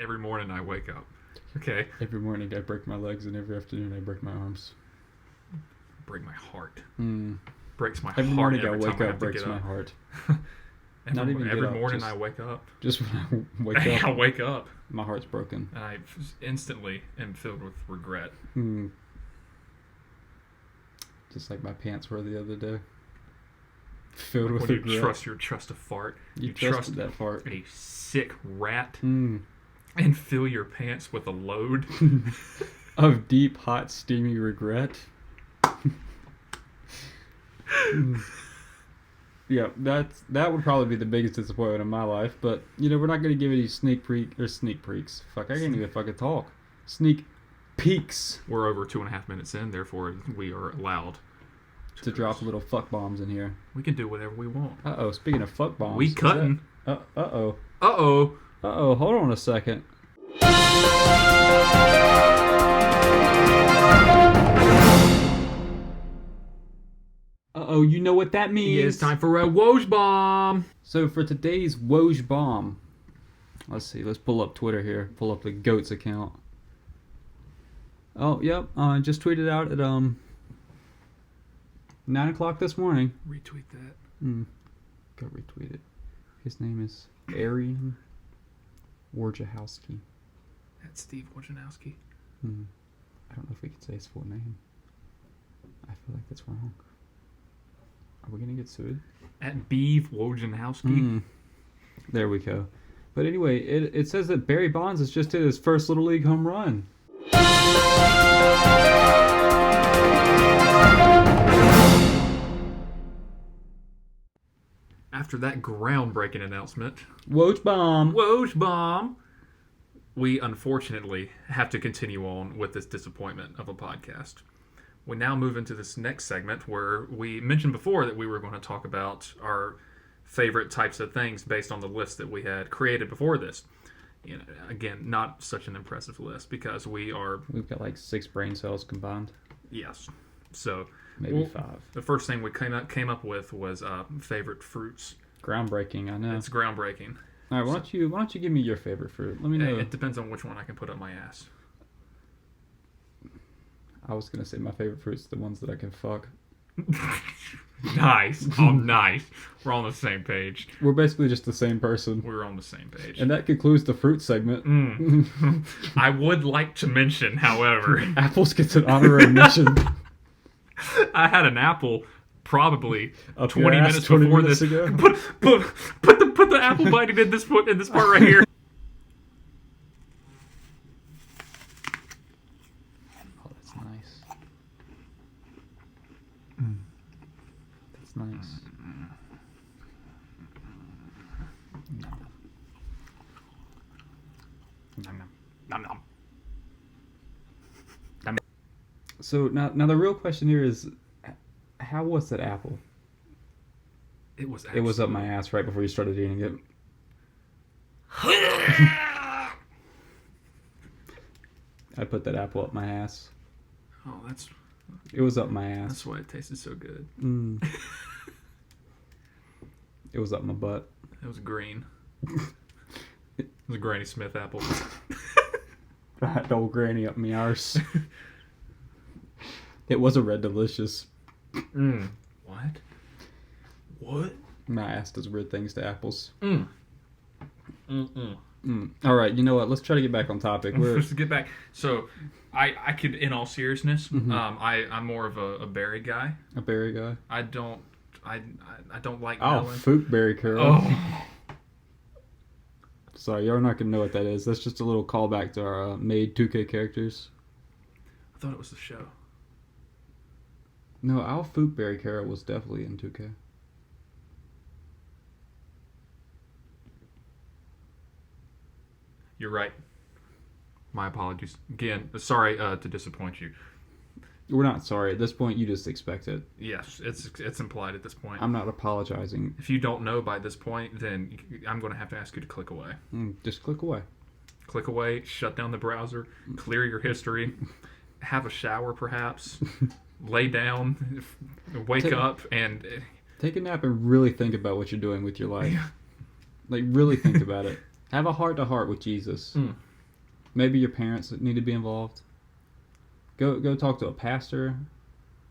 Every morning I wake up. Okay. Every morning I break my legs, and every afternoon I break my arms. Break my heart. Breaks my every heart morning every I wake time I up. have to Breaks get my up. heart. Every morning I wake up. Just when I wake up. I wake up. My heart's broken. And I instantly am filled with regret. Just like my pants were the other day. Filled with when regret. You trust a fart. You trust that fart. A sick rat. And fill your pants with a load. Of deep, hot, steamy regret. Yeah, that would probably be the biggest disappointment in my life. But, we're not going to give any sneak peeks. Fuck, I can't even fucking talk. Sneak peeks. We're over 2.5 minutes in, therefore we are allowed to drop little fuck bombs in here. We can do whatever we want. Uh-oh, speaking of fuck bombs. We cutting. Uh-oh. Uh-oh. Uh-oh, hold on a second. Uh-oh, you know what that means. Yeah, it's time for a Woj Bomb. So for today's Woj Bomb, let's see, let's pull up Twitter here. Pull up the GOAT's account. Oh, yep, just tweeted out at 9 o'clock this morning. Retweet that. Go retweet it. His name is Arian Wojciechowski. That's Steve Wojciechowski. I don't know if we can say his full name. I feel like that's wrong. Are we going to get sued? At Beeve Wojciechowski. There we go. But anyway, it says that Barry Bonds has just hit his first Little League home run. After that groundbreaking announcement, Woj Bomb, we unfortunately have to continue on with this disappointment of a podcast. We now move into this next segment where we mentioned before that we were going to talk about our favorite types of things based on the list that we had created before this. Again, not such an impressive list because we've got like 6 brain cells combined. Yes. So maybe 5. The first thing we came up with was favorite fruits. Groundbreaking, I know. It's groundbreaking. All right, why don't you give me your favorite fruit? Let me know. It depends on which one I can put up my ass. I was gonna say my favorite fruit's the ones that I can fuck. Nice. Oh, nice. We're on the same page. We're basically just the same person. We're on the same page. And that concludes the fruit segment. I would like to mention, hope apples gets an honorary mention. I had an apple probably up 20 minutes before this. Ago. Put the apple biting in this part right here. Oh, that's nice. That's nice. Nom. So now the real question here is, how was that apple? It was up my ass right before you started eating it. I put that apple up my ass. Oh, it was up my ass. That's why it tasted so good. It was up my butt. It was green. It was a Granny Smith apple. I had old Granny up my arse. It was a Red Delicious. What? My ass does weird things to apples. All right, you know what? Let's try to get back on topic. Let's get back. So, I could, in all seriousness, I'm more of a berry guy. A berry guy? I don't like melon. Oh, fruit berry Carol. Oh. Sorry, y'all not gonna know what that is. That's just a little callback to our made 2K characters. I thought it was the show. No, our fruit berry Carol was definitely in 2K. You're right. My apologies. Again, sorry to disappoint you. We're not sorry. At this point, you just expect it. Yes, it's implied at this point. I'm not apologizing. If you don't know by this point, then I'm going to have to ask you to click away. Just click away. Click away, shut down the browser, clear your history, have a shower perhaps, lay down, wake up, and... Take a nap and really think about what you're doing with your life. Like, really think about it. Have a heart-to-heart with Jesus. Maybe your parents need to be involved. Go talk to a pastor.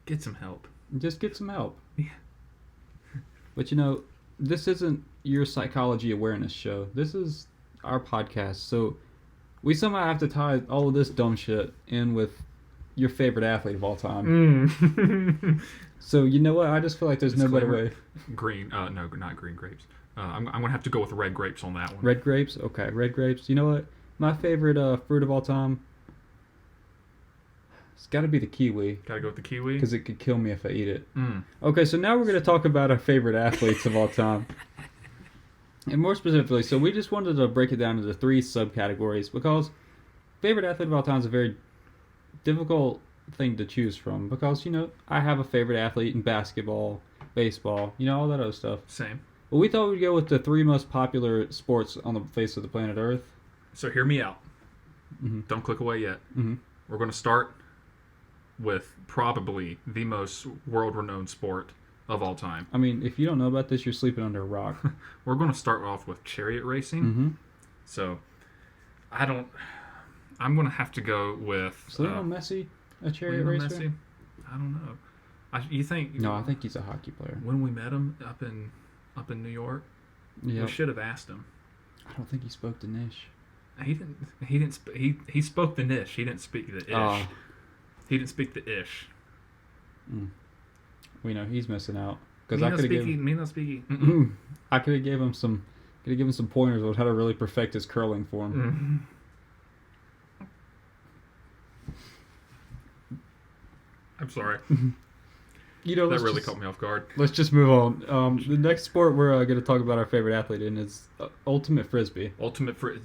Get some help. Just get some help. Yeah. But this isn't your psychology awareness show. This is our podcast. So we somehow have to tie all of this dumb shit in with your favorite athlete of all time. So you know what? I just feel like there's no better way. Green. No, not green grapes. I'm gonna have to go with red grapes on that one. Red grapes? Okay, red grapes. You know what? My favorite fruit of all time, it's got to be the kiwi. Gotta go with the kiwi? Because it could kill me if I eat it. Okay, so now we're going to talk about our favorite athletes of all time. And more specifically, so we just wanted to break it down into 3 subcategories because favorite athlete of all time is a very difficult thing to choose from because, I have a favorite athlete in basketball, baseball, all that other stuff. Same. But we thought we'd go with the 3 most popular sports on the face of the planet Earth. So hear me out. Mm-hmm. Don't click away yet. Mm-hmm. We're going to start with probably the most world-renowned sport of all time. I mean, if you don't know about this, you're sleeping under a rock. We're going to start off with chariot racing. Mm-hmm. So I'm going to have to go with... Is Lionel Messi a chariot racer? Messi? I don't know. You think... No, I think he's a hockey player. When we met him up in New York, we should have asked him. I don't think he spoke Danish. He spoke the niche. He didn't speak the ish. He didn't speak the ish. We know he's missing out because I could have I could have given him some pointers on how to really perfect his curling form. I'm sorry. That really caught me off guard. Let's just move on. The next sport we're going to talk about our favorite athlete in is ultimate frisbee.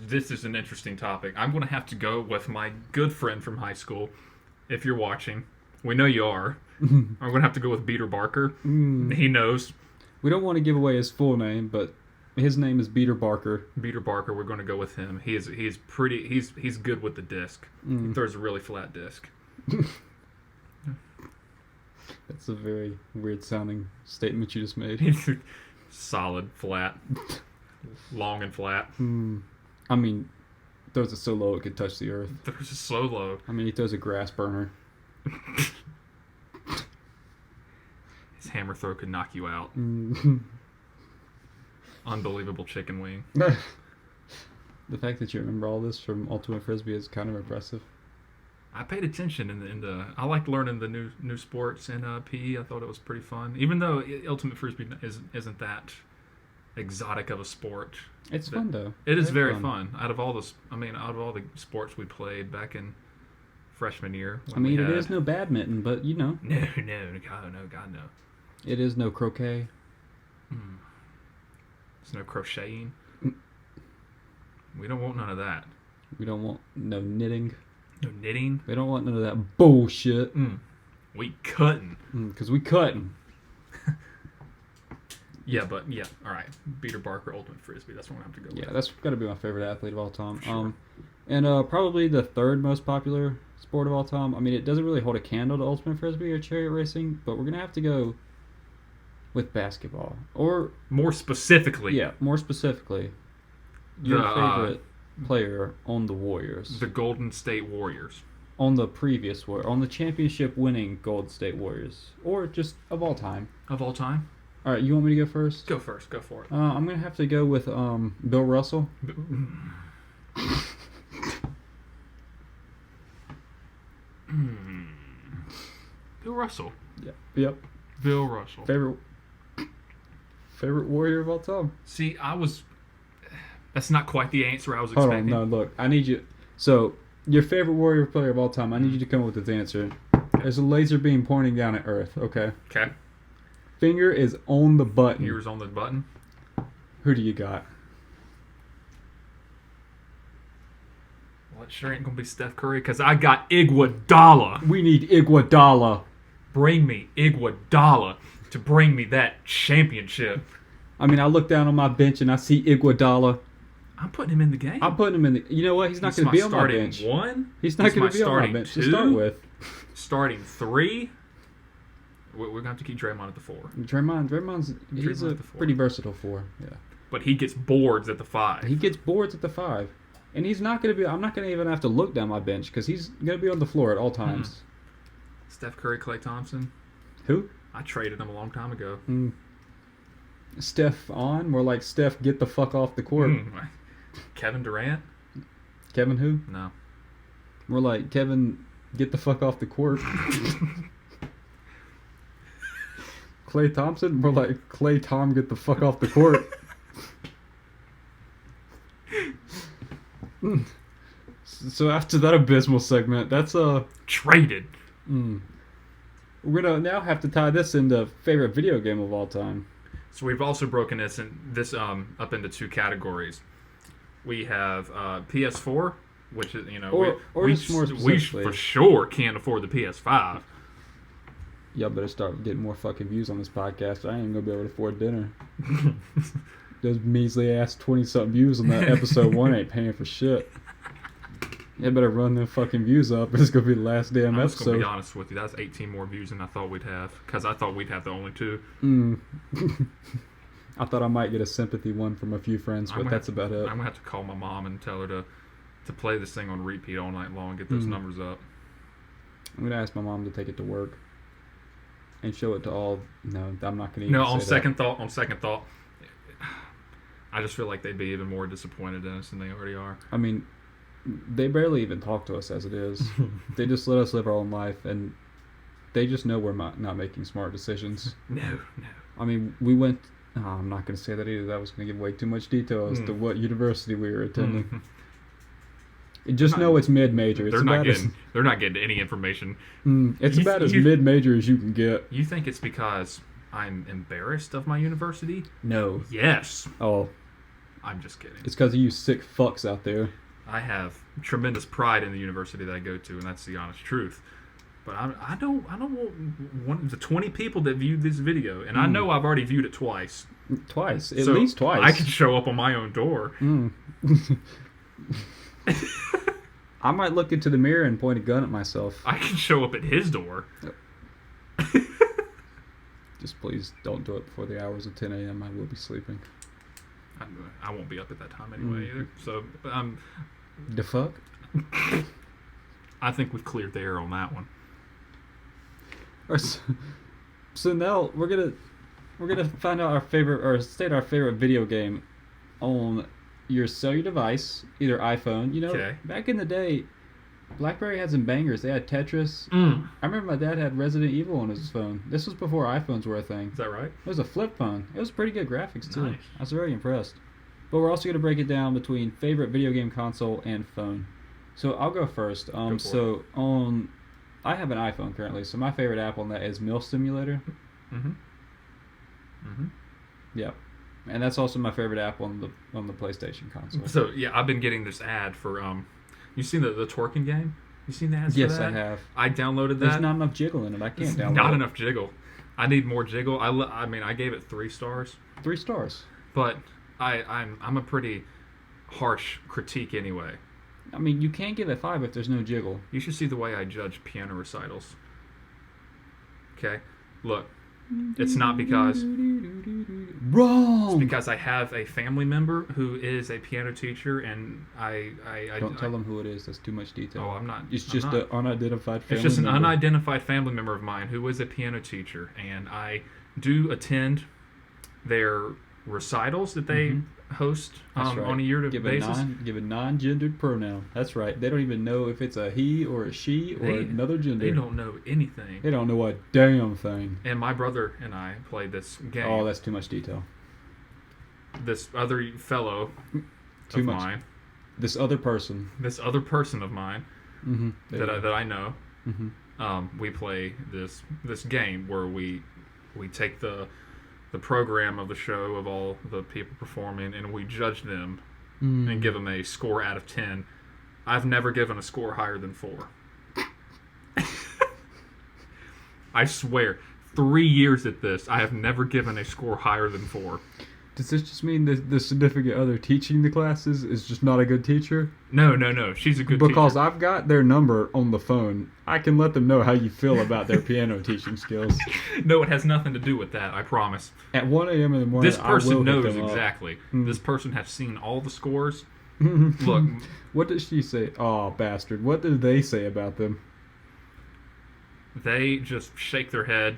This is an interesting topic. I'm going to have to go with my good friend from high school. If you're watching, we know you are. I'm going to have to go with Peter Barker. He knows. We don't want to give away his full name, but his name is Peter Barker. Peter Barker. We're going to go with him. He's good with the disc. He throws a really flat disc. That's a very weird sounding statement you just made. Solid, flat, long and flat. I mean, throws it so low it could touch the earth. Throws it so low. I mean, he throws a grass burner. His hammer throw could knock you out. Unbelievable chicken wing. The fact that you remember all this from Ultimate Frisbee is kind of impressive. I paid attention in the. I liked learning the new sports in PE. I thought it was pretty fun, even though Ultimate Frisbee isn't that exotic of a sport. It's fun though. It is very fun. Out of all the sports we played back in freshman year. It is no badminton, but No, God, no. It is no croquet. There's no crocheting. We don't want none of that. We don't want no knitting. No knitting. We don't want none of that bullshit. We cutting. Because we cutting. Yeah, all right. Peter Barker, Ultimate Frisbee. That's what I'm going to have to go with. Yeah, that's got to be my favorite athlete of all time. Sure. And probably the 3rd most popular sport of all time. I mean, it doesn't really hold a candle to Ultimate Frisbee or chariot racing, but we're going to have to go with basketball. Or more specifically. Yeah, more specifically. Your favorite player on the Warriors. The Golden State Warriors. On the championship winning Golden State Warriors. Or just of all time. Of all time? All right, you want me to go first? Go first. Go for it. I'm going to have to go with Bill Russell. Bill Russell. Yep. Bill Russell. Favorite Warrior of all time. See, that's not quite the answer I was expecting. Hold on, no, look. I need you. So, your favorite Warrior player of all time, I need you to come up with this answer. There's a laser beam pointing down at Earth, okay? Okay. Finger is on the button. Finger's on the button. Who do you got? Well, it sure ain't going to be Steph Curry because I got Iguodala. We need Iguodala. Bring me Iguodala to bring me that championship. I mean, I look down on my bench and I see Iguodala. I'm putting him in the game. I'm putting him in the... You know what? He's not going to be on my bench. One. He's not going to be on my bench to start with. Starting 3. We're going to have to keep Draymond at the 4. He's a pretty versatile 4. Yeah. But he gets boards at the 5. He gets boards at the 5. And he's not going to be... I'm not going to even have to look down my bench because he's going to be on the floor at all times. Steph Curry, Klay Thompson. Who? I traded him a long time ago. Steph on? More like Steph, get the fuck off the court. Kevin Durant? Kevin who? No. More like Kevin, get the fuck off the court. Klay Thompson? More like Klay Tom, get the fuck off the court. So after that abysmal segment, that's traded. We're gonna now have to tie this into favorite video game of all time. So we've also broken this up into two categories. We have PS4, which is we for sure can't afford the PS5. Y'all better start getting more fucking views on this podcast. I ain't gonna be able to afford dinner. Those measly ass 20-something views on that episode 1 ain't paying for shit. You better run them fucking views up. It's gonna be the last damn episode. I'm gonna be honest with you. That's 18 more views than I thought we'd have, because I thought we'd have the only 2. I thought I might get a sympathy one from a few friends, but that's about it. I'm gonna have to call my mom and tell her to play this thing on repeat all night long and get those numbers up. I'm gonna ask my mom to take it to work and show it to all. No, I'm not gonna. No, on second thought, I just feel like they'd be even more disappointed in us than they already are. I mean, they barely even talk to us as it is. They just let us live our own life, and they just know we're not making smart decisions. No. I mean, we went... Oh, I'm not going to say that either. That was going to give way too much detail as to what university we were attending. Just know it's mid-major. They're not getting any information. It's about as mid-major as you can get. You think it's because I'm embarrassed of my university? No. Yes. Oh. I'm just kidding. It's because of you sick fucks out there. I have tremendous pride in the university that I go to, and that's the honest truth. But I don't want the 20 people that viewed this video, and I know I've already viewed it twice. At least twice. I can show up on my own door. I might look into the mirror and point a gun at myself. I can show up at his door. Just please don't do it before the hours of 10 a.m. I will be sleeping. I won't be up at that time anyway either. So, the fuck? I think we've cleared the air on that one. So now we're gonna find out our favorite, or state our favorite video game on your cellular device, either iPhone. Back in the day, BlackBerry had some bangers. They had Tetris. I remember my dad had Resident Evil on his phone. This was before iPhones were a thing. Is that right? It was a flip phone. It was pretty good graphics too. Nice. I was very impressed. But we're also gonna break it down between favorite video game console and phone. So I'll go first. I have an iPhone currently, so my favorite app on that is Mill Simulator. Yeah, and that's also my favorite app on the PlayStation console. So yeah, I've been getting this ad for you seen the twerking game? You seen the ads? Yes, for that? I have. I downloaded that. There's not enough jiggle in it. I can't download it. Not enough jiggle. I need more jiggle. I mean, I gave it 3 stars. 3 stars. But I'm a pretty harsh critique anyway. I mean, you can't give it 5 if there's no jiggle. You should see the way I judge piano recitals. Okay? Look, it's not because... Wrong! It's because I have a family member who is a piano teacher, and I Don't tell them who it is. That's too much detail. Oh, I'm not... It's just an unidentified family member. It's just an unidentified family member of mine who is a piano teacher, and I do attend their recitals that they host on a year-to basis. Give a non-gendered pronoun. That's right. They don't even know if it's a he or a she or another gender. They don't know anything. They don't know a damn thing. And my brother and I played this game. Oh, that's too much detail. This other fellow of mine. This other person of mine that I know. We play this game where we take the program of the show of all the people performing, and we judge them and give them a score out of 10. I've never given a score higher than 4. I swear, 3 years at this, I have never given a score higher than 4. Does this just mean that the significant other teaching the classes is just not a good teacher? No. She's a good teacher. Because I've got their number on the phone. I can let them know how you feel about their piano teaching skills. No, it has nothing to do with that, I promise. At 1 a.m. in the morning, this person knows exactly. This person has seen all the scores, Look, What does she say? Oh, bastard. What do they say about them? they just shake their head,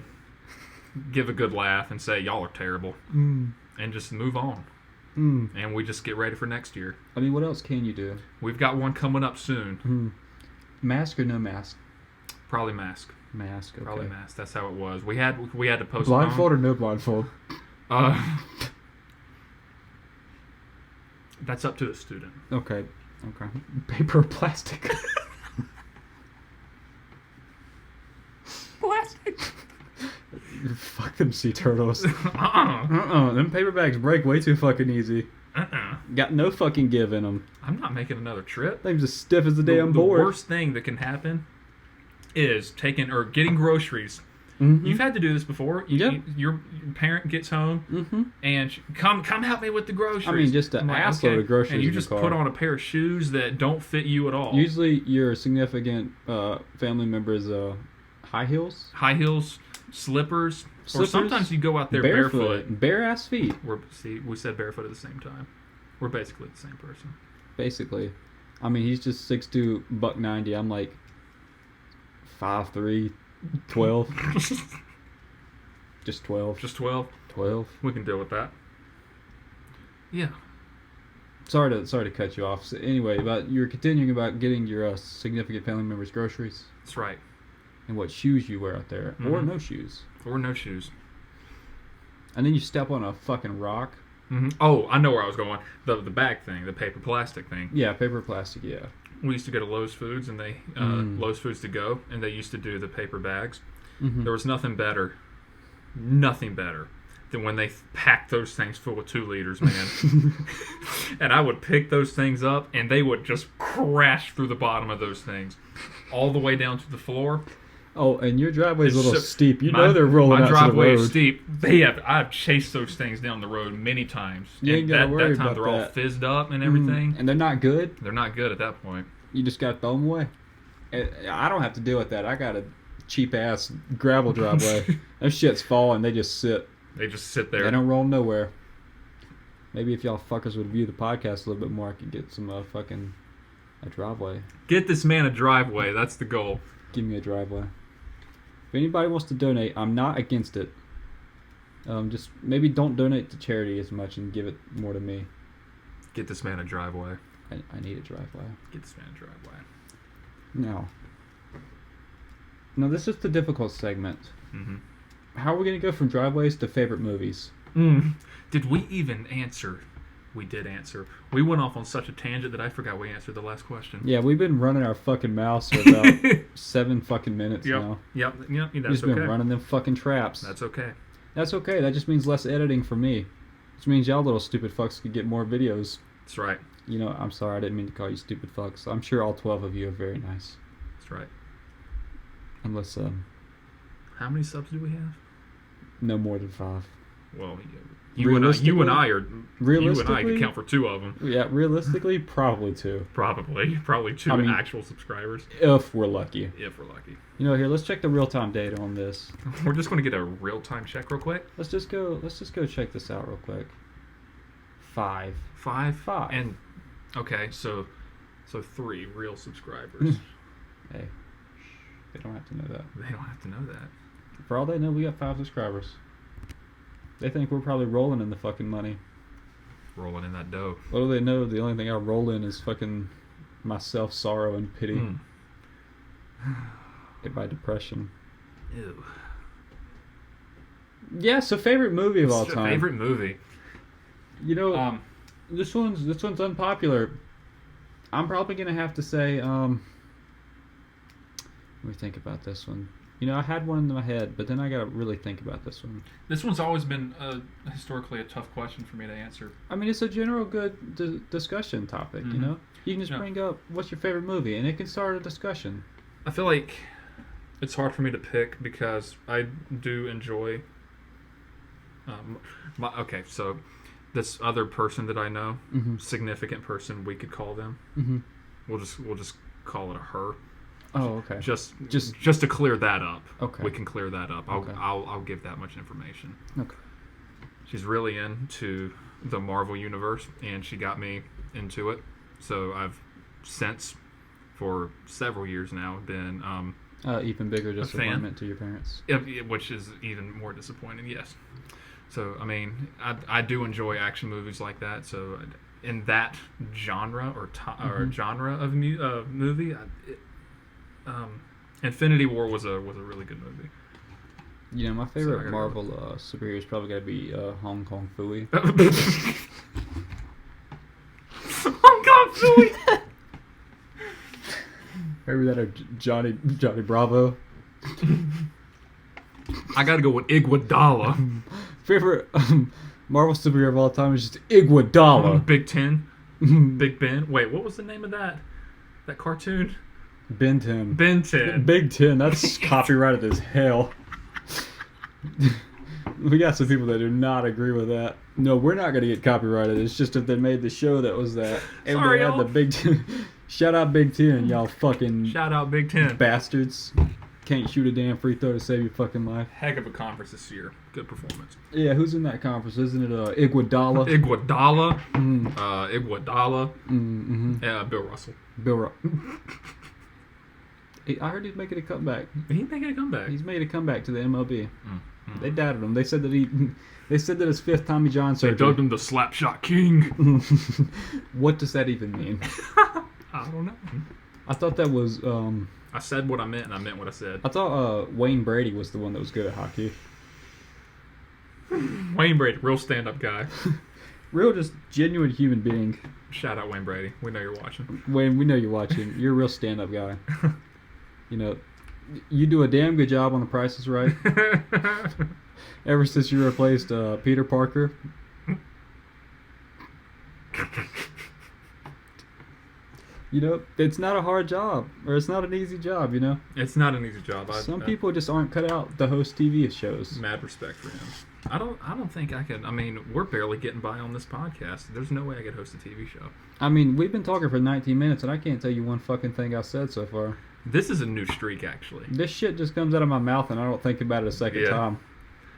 give a good laugh, and say, y'all are terrible. Mm. And just move on. Mm. And we just get ready for next year. I mean, what else can you do? We've got one coming up soon. Mm. Mask or no mask? Probably mask. Mask, okay. Probably mask. That's how it was. We had to postpone. Blindfold or no blindfold? That's up to the student. Okay. Paper or plastic? Plastic. Fuck them sea turtles. Them paper bags break way too fucking easy. Got no fucking give in them. I'm not making another trip. They're just stiff as the damn board. The worst thing that can happen is getting groceries. Mm-hmm. You've had to do this before. Yep. Your parent gets home and come help me with the groceries. I mean, just an assload of groceries. And you in just the car. put on a pair of shoes that don't fit you at all. Usually, your significant family members' high heels, slippers, or sometimes you go out there barefoot. bare ass feet. We said barefoot at the same time. We're basically the same person. Basically, I mean, he's just 6'2", $190. I'm like 5'3", 12. Just 12. Just 12. 12. We can deal with that. Yeah. Sorry to cut you off. So anyway, you're continuing about getting your significant family members groceries. That's right. And what shoes you wear out there, or no shoes. Or no shoes. And then you step on a fucking rock. Mm-hmm. Oh, I know where I was going. The bag thing, the paper plastic thing. Yeah, paper plastic. Yeah. We used to go to Lowe's Foods, and Lowe's Foods to go, and they used to do the paper bags. Mm-hmm. There was nothing better than when they packed those things full of 2 liters, man. And I would pick those things up, and they would just crash through the bottom of those things, all the way down to the floor. Oh, and your driveway's a little steep. You know they're rolling out to the road. My driveway is steep. I've chased those things down the road many times. You ain't gotta worry that time about they're all fizzed up and everything. And they're not good? They're not good at that point. You just gotta throw them away. I don't have to deal with that. I got a cheap-ass gravel driveway. Those shits fall and they just sit. They just sit there. They don't roll nowhere. Maybe if y'all fuckers would view the podcast a little bit more, I could get some a driveway. Get this man a driveway. That's the goal. Give me a driveway. If anybody wants to donate, I'm not against it. Just maybe don't donate to charity as much and give it more to me. Get this man a driveway. I need a driveway. Get this man a driveway. Now this is the difficult segment. Mm-hmm. How are we going to go from driveways to favorite movies? Did we even answer? We did answer. We went off on such a tangent that I forgot we answered the last question. Yeah, we've been running our fucking mouths for about 7 fucking minutes now. Yep, that's okay. We've just been running them fucking traps. That's okay. That's okay. That just means less editing for me. Which means y'all little stupid fucks could get more videos. That's right. You know, I'm sorry. I didn't mean to call you stupid fucks. I'm sure all 12 of you are very nice. That's right. Unless, how many subs do we have? No more than 5. Well, you and I could count for 2 of them. Yeah, realistically, probably 2. Probably 2 actual subscribers. If we're lucky. If we're lucky. You know, here, let's check the real-time data on this. We're just going to get a real-time check real quick. Let's just go check this out real quick. 5. 5? And, okay, so 3 real subscribers. Hey, they don't have to know that. They don't have to know that. For all they know, we got 5 subscribers. They think we're probably rolling in the fucking money. Rolling in that dough. What do they know? The only thing I roll in is fucking my self-sorrow and pity. And my depression. Ew. Yeah, so favorite movie of all time. Favorite movie. You know, this one's unpopular. I'm probably gonna have to say, let me think about this one. You know, I had one in my head, but then I gotta really think about this one. This one's always been historically a tough question for me to answer. I mean, it's a general good discussion topic, you know? You can just bring up, what's your favorite movie, and it can start a discussion. I feel like it's hard for me to pick because I do enjoy... so this other person that I know, significant person, we could call them. We'll just call it a her. Oh, okay. Just to clear that up. Okay. We can clear that up. I'll give that much information. Okay. She's really into the Marvel universe, and she got me into it. So I've since, for several years now, been even bigger disappointment to your parents. which is even more disappointing. Yes. So I mean, I do enjoy action movies like that. So in that genre or genre of movie, Infinity War was a really good movie. You know, my favorite Marvel superhero is probably got to be Hong Kong Phooey. Hong Kong Phooey. Maybe that or Johnny Bravo. I gotta go with Iguodala. Favorite Marvel superhero of all time is just Iguodala. Big Ten. Big Ben. Wait, what was the name of that cartoon? Ben 10. Ben 10. Big 10. That's copyrighted as hell. We got some people that do not agree with that. No, we're not going to get copyrighted. It's just if they made the show that was that. And Sorry, they had the Big 10. Shout out Big 10, y'all fucking Shout out Big Ten. bastards. Can't shoot a damn free throw to save your fucking life. Heck of a conference this year. Good performance. Yeah, who's in that conference? Isn't it Iguodala? Iguodala. Mm. Iguodala. Mm-hmm. Yeah, Bill Russell. I heard he's making a comeback. He's making a comeback. He's made a comeback to the MLB. Mm. They doubted him. They said that his fifth Tommy John They surgery. dubbed him the Slapshot King. What does that even mean? I don't know. I thought that was. I said what I meant, and I meant what I said. I thought Wayne Brady was the one that was good at hockey. Wayne Brady, real stand-up guy. Real, just genuine human being. Shout out Wayne Brady. We know you're watching. Wayne, we know you're watching. You're a real stand-up guy. You know, you do a damn good job on The Price is Right. Ever since you replaced Peter Parker. You know, it's not a hard job, or it's not an easy job, you know? It's not an easy job. Some people just aren't cut out to host TV shows. Mad respect for him. I don't think I could. I mean, we're barely getting by on this podcast. There's no way I could host a TV show. I mean, we've been talking for 19 minutes, and I can't tell you one fucking thing I've said so far. This is a new streak, actually. This shit just comes out of my mouth, and I don't think about it a second time.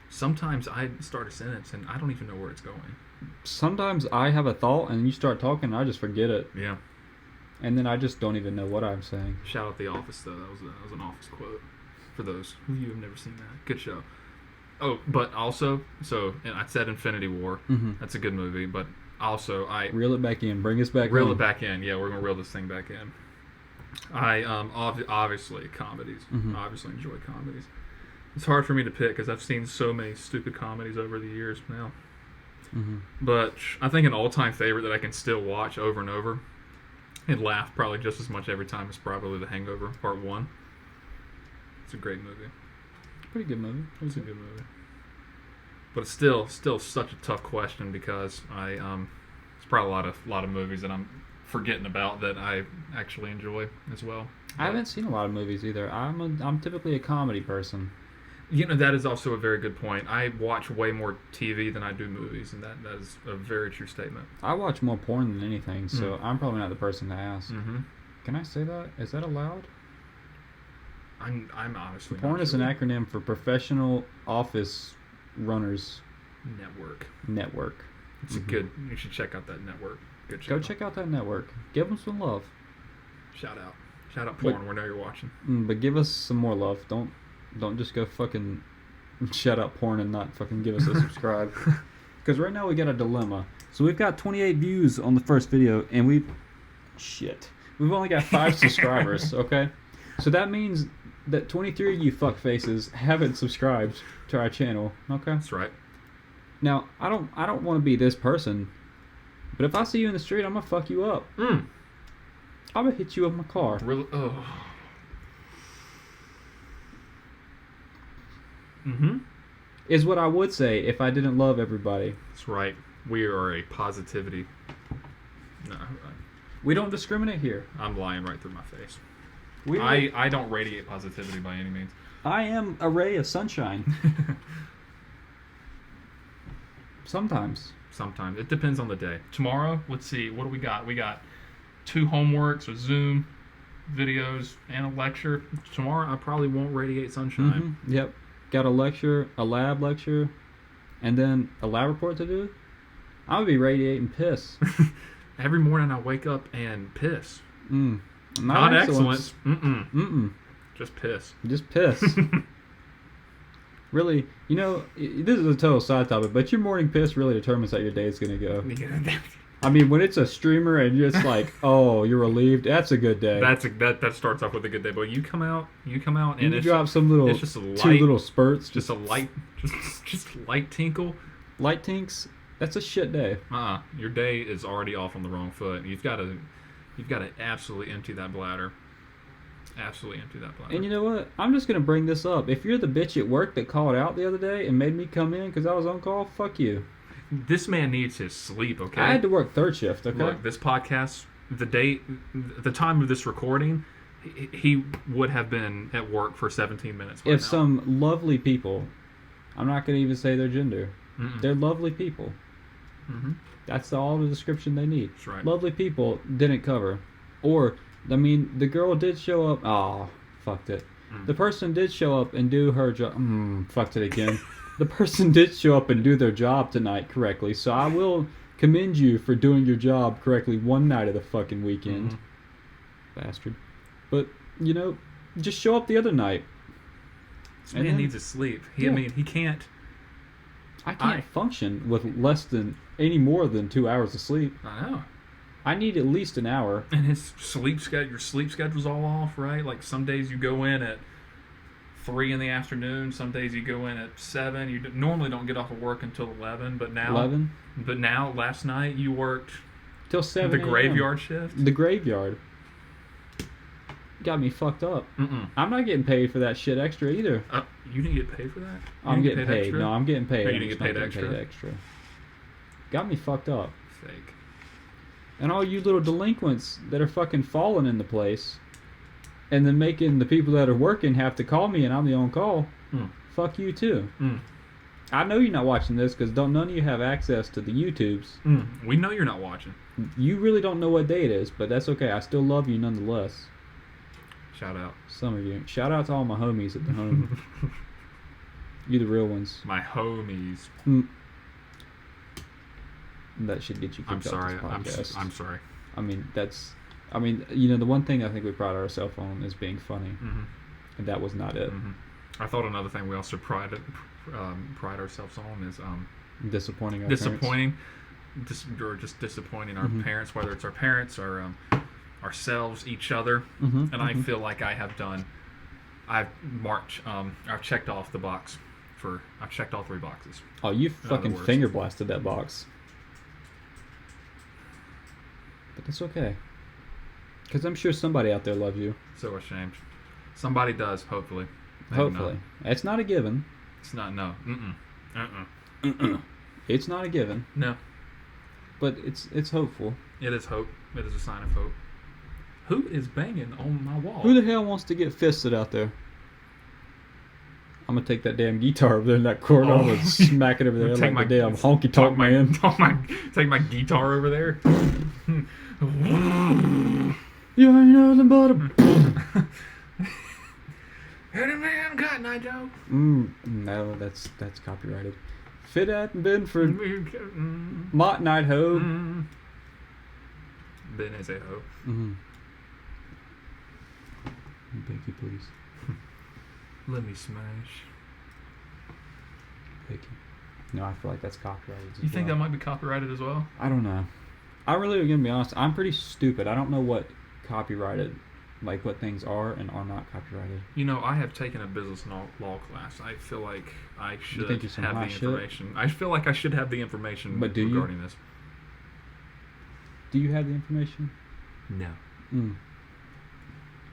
Sometimes I start a sentence, and I don't even know where it's going. Sometimes I have a thought, and you start talking, and I just forget it. Yeah. And then I just don't even know what I'm saying. Shout out The Office, though. That was an Office quote. For those of you who have never seen that. Good show. Oh, but also, and I said Infinity War. Mm-hmm. That's a good movie, but also Reel it back in. Bring us back Reel home. it back in. Yeah, we're going to reel this thing back in. I obviously, comedies. Mm-hmm. Obviously enjoy comedies. It's hard for me to pick because I've seen so many stupid comedies over the years now. Mm-hmm. But I think an all-time favorite that I can still watch over and over and laugh probably just as much every time is probably The Hangover Part 1. It's a great movie. Pretty good movie. It's a good movie. But it's still such a tough question because there's probably a lot of movies that I'm forgetting about that I actually enjoy as well. I haven't seen a lot of movies either. I'm typically a comedy person. You know, that is also a very good point. I watch way more TV than I do movies, and that is a very true statement. I watch more porn than anything, so I'm probably not the person to ask. Mm-hmm. Can I say that? Is that allowed? I'm honestly Porn not is sure. an acronym for Professional Office Runners Network. It's a good. You should check out that network. Good show. Go check out that network. Give them some love. Shout out porn. We know you're watching. But give us some more love. Don't just go fucking shout out porn and not fucking give us a subscribe. Because right now we got a dilemma. So we've got 28 views on the first video, and we've only got 5 subscribers. Okay, so that means that 23 of you fuckfaces haven't subscribed to our channel. Okay, That's right. now I don't want to be this person, but if I see you in the street, I'm gonna fuck you up. I'm gonna hit you with my car. Really? Oh. Mm-hmm. Is what I would say if I didn't love everybody. That's right. We are a positivity. No, We don't discriminate here. I'm lying right through my face. We I don't radiate positivity by any means. I am a ray of sunshine. Sometimes. Sometimes. It depends on the day. Tomorrow, let's see, what do we got? We got 2 homeworks, a Zoom, videos, and a lecture. Tomorrow, I probably won't radiate sunshine. Mm-hmm. Yep. Got a lecture, a lab lecture, and then a lab report to do. I would be radiating piss. Every morning I wake up and piss. Not excellence. Just piss. Just piss. Really, this is a total side topic, but your morning piss really determines how your day is going to go. I mean, when it's a streamer and you're just like, oh, you're relieved, that's a good day. That starts off with a good day. But you come out, and you drop some little, it's just a light, 2 little spurts, just a light, just light tinkle. Light tinks. That's a shit day. Your day is already off on the wrong foot. You've got to absolutely empty that bladder. Absolutely empty that bladder. And you know what? I'm just gonna bring this up. If you're the bitch at work that called out the other day and made me come in because I was on call, fuck you. This man needs his sleep, okay? I had to work third shift, okay? Look, this podcast, the time of this recording, he would have been at work for 17 minutes by now. Some lovely people, I'm not going to even say their gender, they're lovely people. That's all the description they need. That's right. Lovely people didn't cover. Or, I mean, the girl did show up. Oh, fucked it. The person did show up and do her job. Fucked it again. The person did show up and do their job tonight correctly, so I will commend you for doing your job correctly one night of the fucking weekend. Bastard. But, just show up the other night. This man needs his sleep. I mean, he can't... I can't function with any more than 2 hours of sleep. I know. I need at least an hour. And your sleep schedule's all off, right? Like some days you go in at 3 in the afternoon. Some days you go in at 7. You normally don't get off of work until 11, but now 11. But now, last night you worked till 7. The graveyard shift. The graveyard got me fucked up. I'm not getting paid for that shit extra either. You didn't get paid for that? I'm getting paid. No, I'm getting paid. Oh, you didn't get paid extra? Got me fucked up. Fake. And all you little delinquents that are fucking falling in the place and then making the people that are working have to call me and I'm the on call. Fuck you too. I know you're not watching this because none of you have access to the YouTubes. We know you're not watching. You really don't know what day it is, but that's okay. I still love you nonetheless. Shout out. Some of you. Shout out to all my homies at the home. You the real ones. My homies. That should get you kicked off this podcast. I'm sorry. The one thing I think we pride ourselves on is being funny. And that was not it. I thought another thing we also pride ourselves on is disappointing our disappointing our parents, whether it's our parents or ourselves, each other. I feel like I've checked off the box I've checked all 3 boxes. Oh, you fucking finger blasted that box. But that's okay. Because I'm sure somebody out there loves you. So ashamed. Somebody does, hopefully. Maybe hopefully. Not. It's not a given. It's not, no. It's not a given. No. But it's hopeful. It is hope. It is a sign of hope. Who is banging on my wall? Who the hell wants to get fisted out there? I'm going to take that damn guitar over there in that corner. I'm going to smack it over there like my damn honky-tonk man. Take my guitar over there. You ain't nothing but a... Any man got night, Joe? No, that's copyrighted. Fit at Benford. Mott Night Ho. Ben is a ho. Thank you, please. Let me smash. Thank you. No, I feel like that's copyrighted. You think that might be copyrighted as well? I don't know. I really, gonna be honest, I'm pretty stupid. I don't know what copyrighted, like what things are and are not copyrighted. I have taken a business law class. I feel like I should have the information. Shit? I feel like I should have the information regarding this. Do you have the information? No.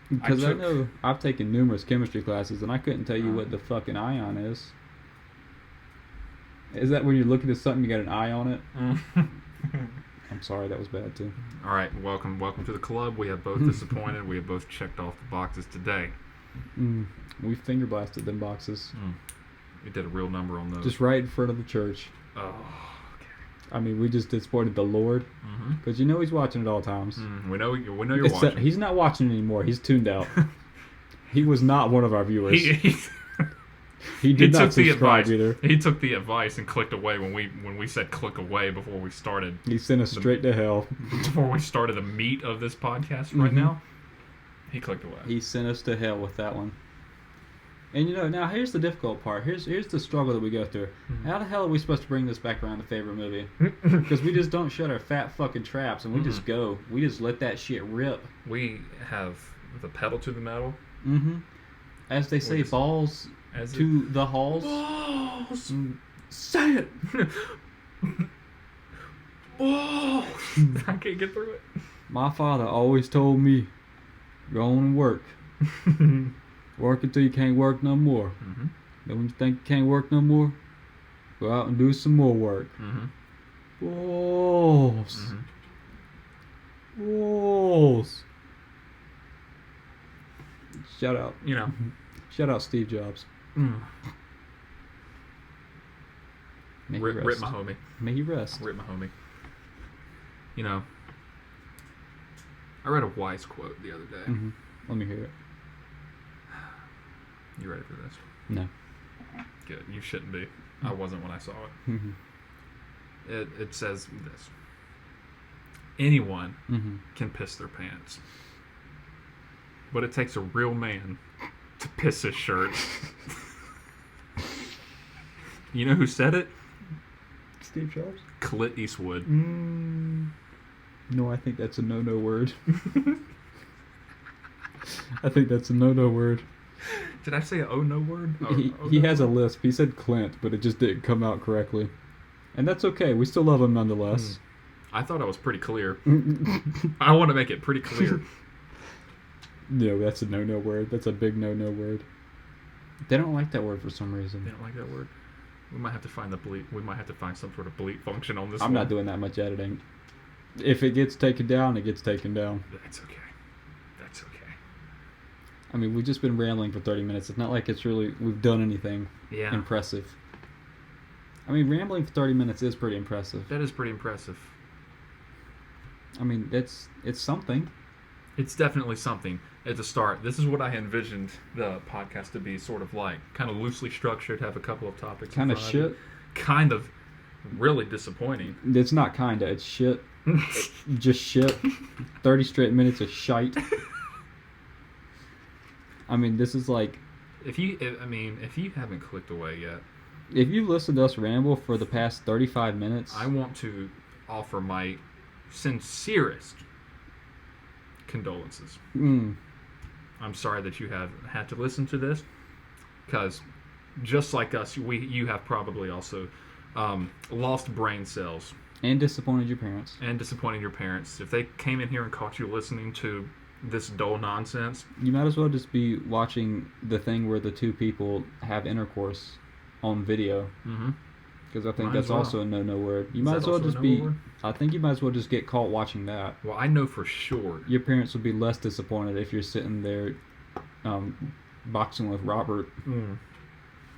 Because I know I've taken numerous chemistry classes and I couldn't tell you what the fucking ion is. Is that when you're looking at something you got an eye on it? I'm sorry, that was bad too. All right, welcome to the club. We have both disappointed. We have both checked off the boxes today. We finger blasted them boxes. We did a real number on those. Just right in front of the church. Oh, okay. I mean, we just disappointed the Lord. Because he's watching at all times. We know you're watching. He's not watching anymore. He's tuned out. He was not one of our viewers. He did not subscribe either. He took the advice and clicked away when we said click away before we started. He sent us straight to hell. Before we started the meat of this podcast right now, he clicked away. He sent us to hell with that one. And now here's the difficult part. Here's the struggle that we go through. How the hell are we supposed to bring this back around to favorite movie? Because we just don't shut our fat fucking traps and we just go. We just let that shit rip. We have the pedal to the metal. As they say, balls to the halls. Balls! Say it! Balls! I can't get through it. My father always told me, go on and work. Work until you can't work no more. Then when you think you can't work no more, go out and do some more work. Balls. Balls. Shout out. Shout out Steve Jobs. May he rest. Rip my homie. May he rest. Rip my homie. I read a wise quote the other day. Let me hear it. You ready for this? No. Good. You shouldn't be. I wasn't when I saw it. It says this. Anyone can piss their pants. But it takes a real man to piss his shirt. You know who said it? Steve Jobs? Clint Eastwood. No, I think that's a no-no word. I think that's a no-no word. Did I say a no word? He has a lisp. He said Clint, but it just didn't come out correctly. And that's okay. We still love him nonetheless. I thought I was pretty clear. I want to make it pretty clear. No, that's a no-no word. That's a big no-no word. They don't like that word for some reason. They don't like that word? We might have to find the bleep. We might have to find some sort of bleep function on this I'm not doing that much editing. If it gets taken down, it gets taken down. That's okay. That's okay. I mean, we've just been rambling for 30 minutes. It's not like we've done anything impressive. I mean, rambling for 30 minutes is pretty impressive. That is pretty impressive. I mean, it's something. It's definitely something at the start. This is what I envisioned the podcast to be, sort of like, kind of loosely structured, have a couple of topics. Kind of shit. Kind of really disappointing. It's not kinda, it's shit. Just shit. 30 straight minutes of shite. I mean, this is like... If you haven't clicked away yet... If you've listened to us ramble for the past 35 minutes... I want to offer my sincerest condolences. I'm sorry that you have had to listen to this, because just like us, you have probably also lost brain cells. And disappointed your parents. If they came in here and caught you listening to this dull nonsense... You might as well just be watching the thing where the two people have intercourse on video. Because I think that's also a no-no word. You might as well just be... I think you might as well just get caught watching that. Well, I know for sure. Your parents would be less disappointed if you're sitting there boxing with Robert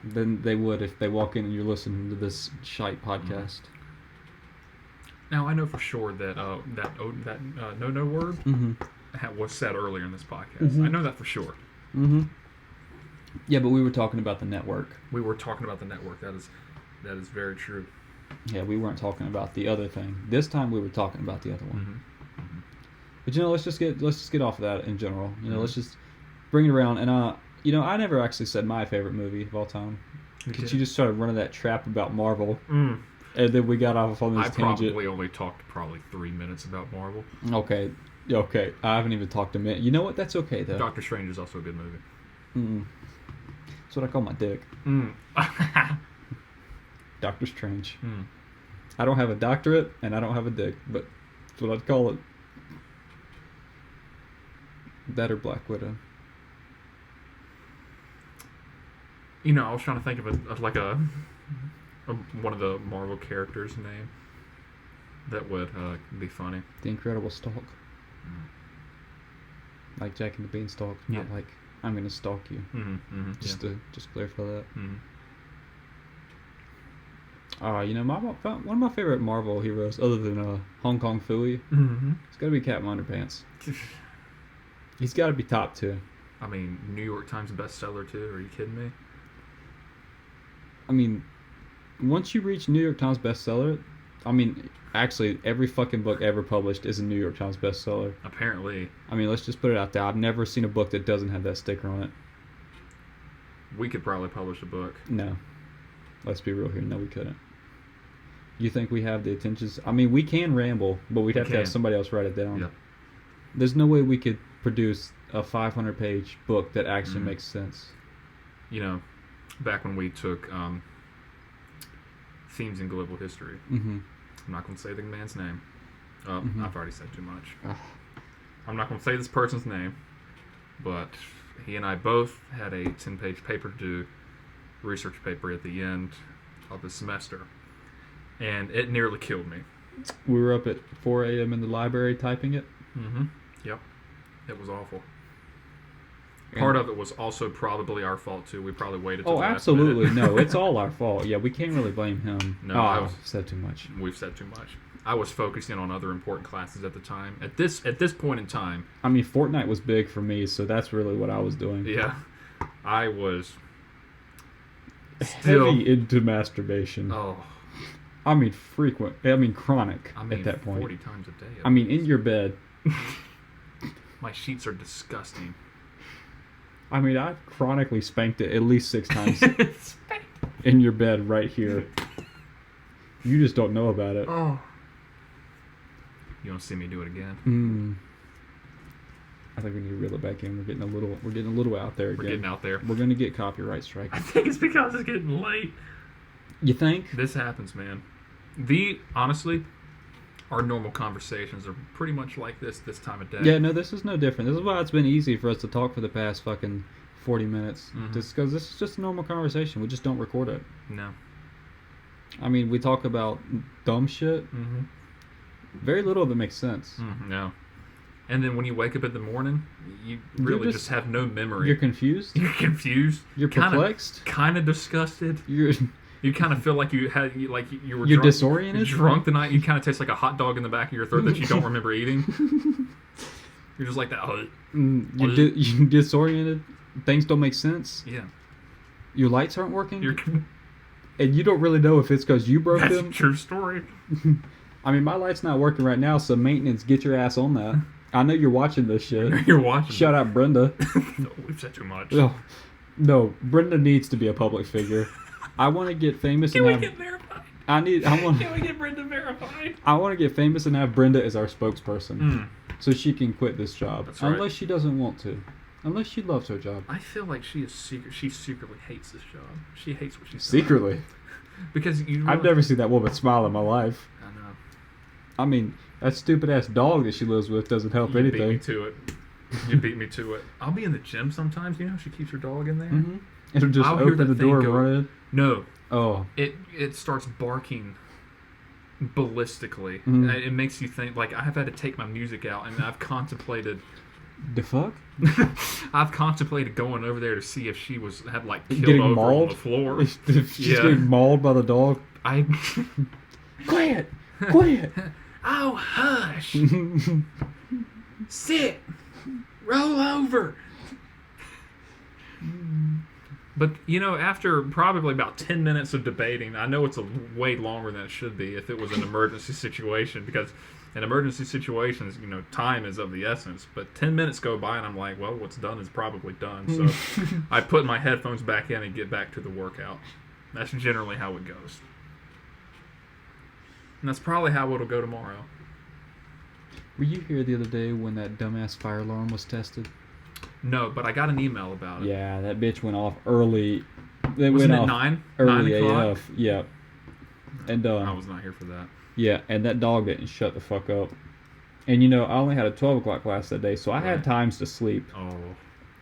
than they would if they walk in and you're listening to this shite podcast. Now, I know for sure that that no-no word was said earlier in this podcast. I know that for sure. Yeah, but we were talking about the network. That is very true. Yeah, we weren't talking about the other thing. This time we were talking about the other one. But let's just get off of that in general. Let's just bring it around. And I never actually said my favorite movie of all time. Because you just started running that trap about Marvel. And then we got off on this tangent. I probably only talked 3 minutes about Marvel. Okay. I haven't even talked a minute. You know what? That's okay, though. Doctor Strange is also a good movie. That's what I call my dick. Doctor Strange. I don't have a doctorate, and I don't have a dick, but that's what I'd call it. That or Black Widow. I was trying to think of like one of the Marvel characters' name that would be funny. The Incredible Stalk. Like Jack and the Beanstalk, not like I'm gonna stalk you. Just to clarify that. One of my favorite Marvel heroes, other than Hong Kong Phooey, it's got to be Captain Underpants. He's got to be top 2. I mean, New York Times bestseller too. Are you kidding me? I mean, once you reach New York Times bestseller, I mean, actually, every fucking book ever published is a New York Times bestseller. Apparently. I mean, let's just put it out there. I've never seen a book that doesn't have that sticker on it. We could probably publish a book. No. Let's be real here. No, we couldn't. You think we have the attentions? I mean, we can ramble, but we'd have to have somebody else write it down. Yep. There's no way we could produce a 500-page book that actually makes sense. You know, back when we took themes in global history. Mm-hmm. I'm not going to say the man's name. Mm-hmm. I've already said too much. I'm not going to say this person's name, but he and I both had a 10-page paper to do, research paper at the end of the semester, and it nearly killed me. We were up at 4 a.m. in the library typing it. Mm-hmm. Yep. It was awful. Part of it was also probably our fault too. We probably waited till the last absolutely. minute. No, it's all our fault. Yeah, we can't really blame him. No, I've said too much. We've said too much. I was focusing on other important classes at the time. At this point in time. I mean, Fortnite was big for me, so that's really what I was doing. Yeah, I was still heavy into masturbation. Oh, I mean, frequent. I mean, chronic. At that point. 40 times a day. I mean, in your bed. My sheets are disgusting. I mean, I've chronically spanked it at least 6 times in your bed right here. You just don't know about it. Oh. You want to see me do it again? I think we need to reel it back in. We're getting a little out there again. We're getting out there. We're going to get copyright strike. I think it's because it's getting late. You think? This happens, man. Honestly, our normal conversations are pretty much like this time of day. Yeah, no, this is no different. This is why it's been easy for us to talk for the past fucking 40 minutes. Just because this is just a normal conversation. We just don't record it. No. I mean, we talk about dumb shit. Very little of it makes sense. No. And then when you wake up in the morning, you really just have no memory. You're confused? You're confused. You're perplexed? Kind of disgusted. You kind of feel like you were You're drunk, disoriented? Drunk the night. You kind of taste like a hot dog in the back of your throat that you don't remember eating. You're just like that. You're disoriented. Things don't make sense. Yeah. Your lights aren't working. And you don't really know if it's because you broke them. That's a true story. I mean, my light's not working right now, so maintenance, get your ass on that. I know you're watching this shit. You're watching. Shout out Brenda. No, we've said too much. No, Brenda needs to be a public figure. I want to get famous. Can we get verified? Can we get Brenda verified? I want to get famous and have Brenda as our spokesperson, so she can quit this job. That's right. Unless she doesn't want to. Unless she loves her job. I feel like she secretly hates this job. She hates what she's secretly. Doing. Because I've never seen that woman smile in my life. I know. I mean, that stupid ass dog that she lives with doesn't help anything. You beat me to it. You beat me to it. I'll be in the gym sometimes. You know how she keeps her dog in there? It'll just open the door and run in. No. Oh. It starts barking ballistically. It makes you think, like, I have had to take my music out, and I've contemplated... The fuck? I've contemplated going over there to see if she had killed getting over mauled? on the floor. If she's getting mauled by the dog. Quiet! Oh, hush! Sit! Roll over! But, after probably about 10 minutes of debating, I know it's way longer than it should be if it was an emergency situation, because in emergency situations, time is of the essence. But 10 minutes go by and I'm like, well, what's done is probably done. So I put my headphones back in and get back to the workout. That's generally how it goes. And that's probably how it'll go tomorrow. Were you here the other day when that dumbass fire alarm was tested? No, but I got an email about it. Yeah, that bitch went off early. Wasn't it 9? Early 9 o'clock? AF. Yeah. And I was not here for that. Yeah, and that dog didn't shut the fuck up. And I only had a 12 o'clock class that day, so I had times to sleep. Oh.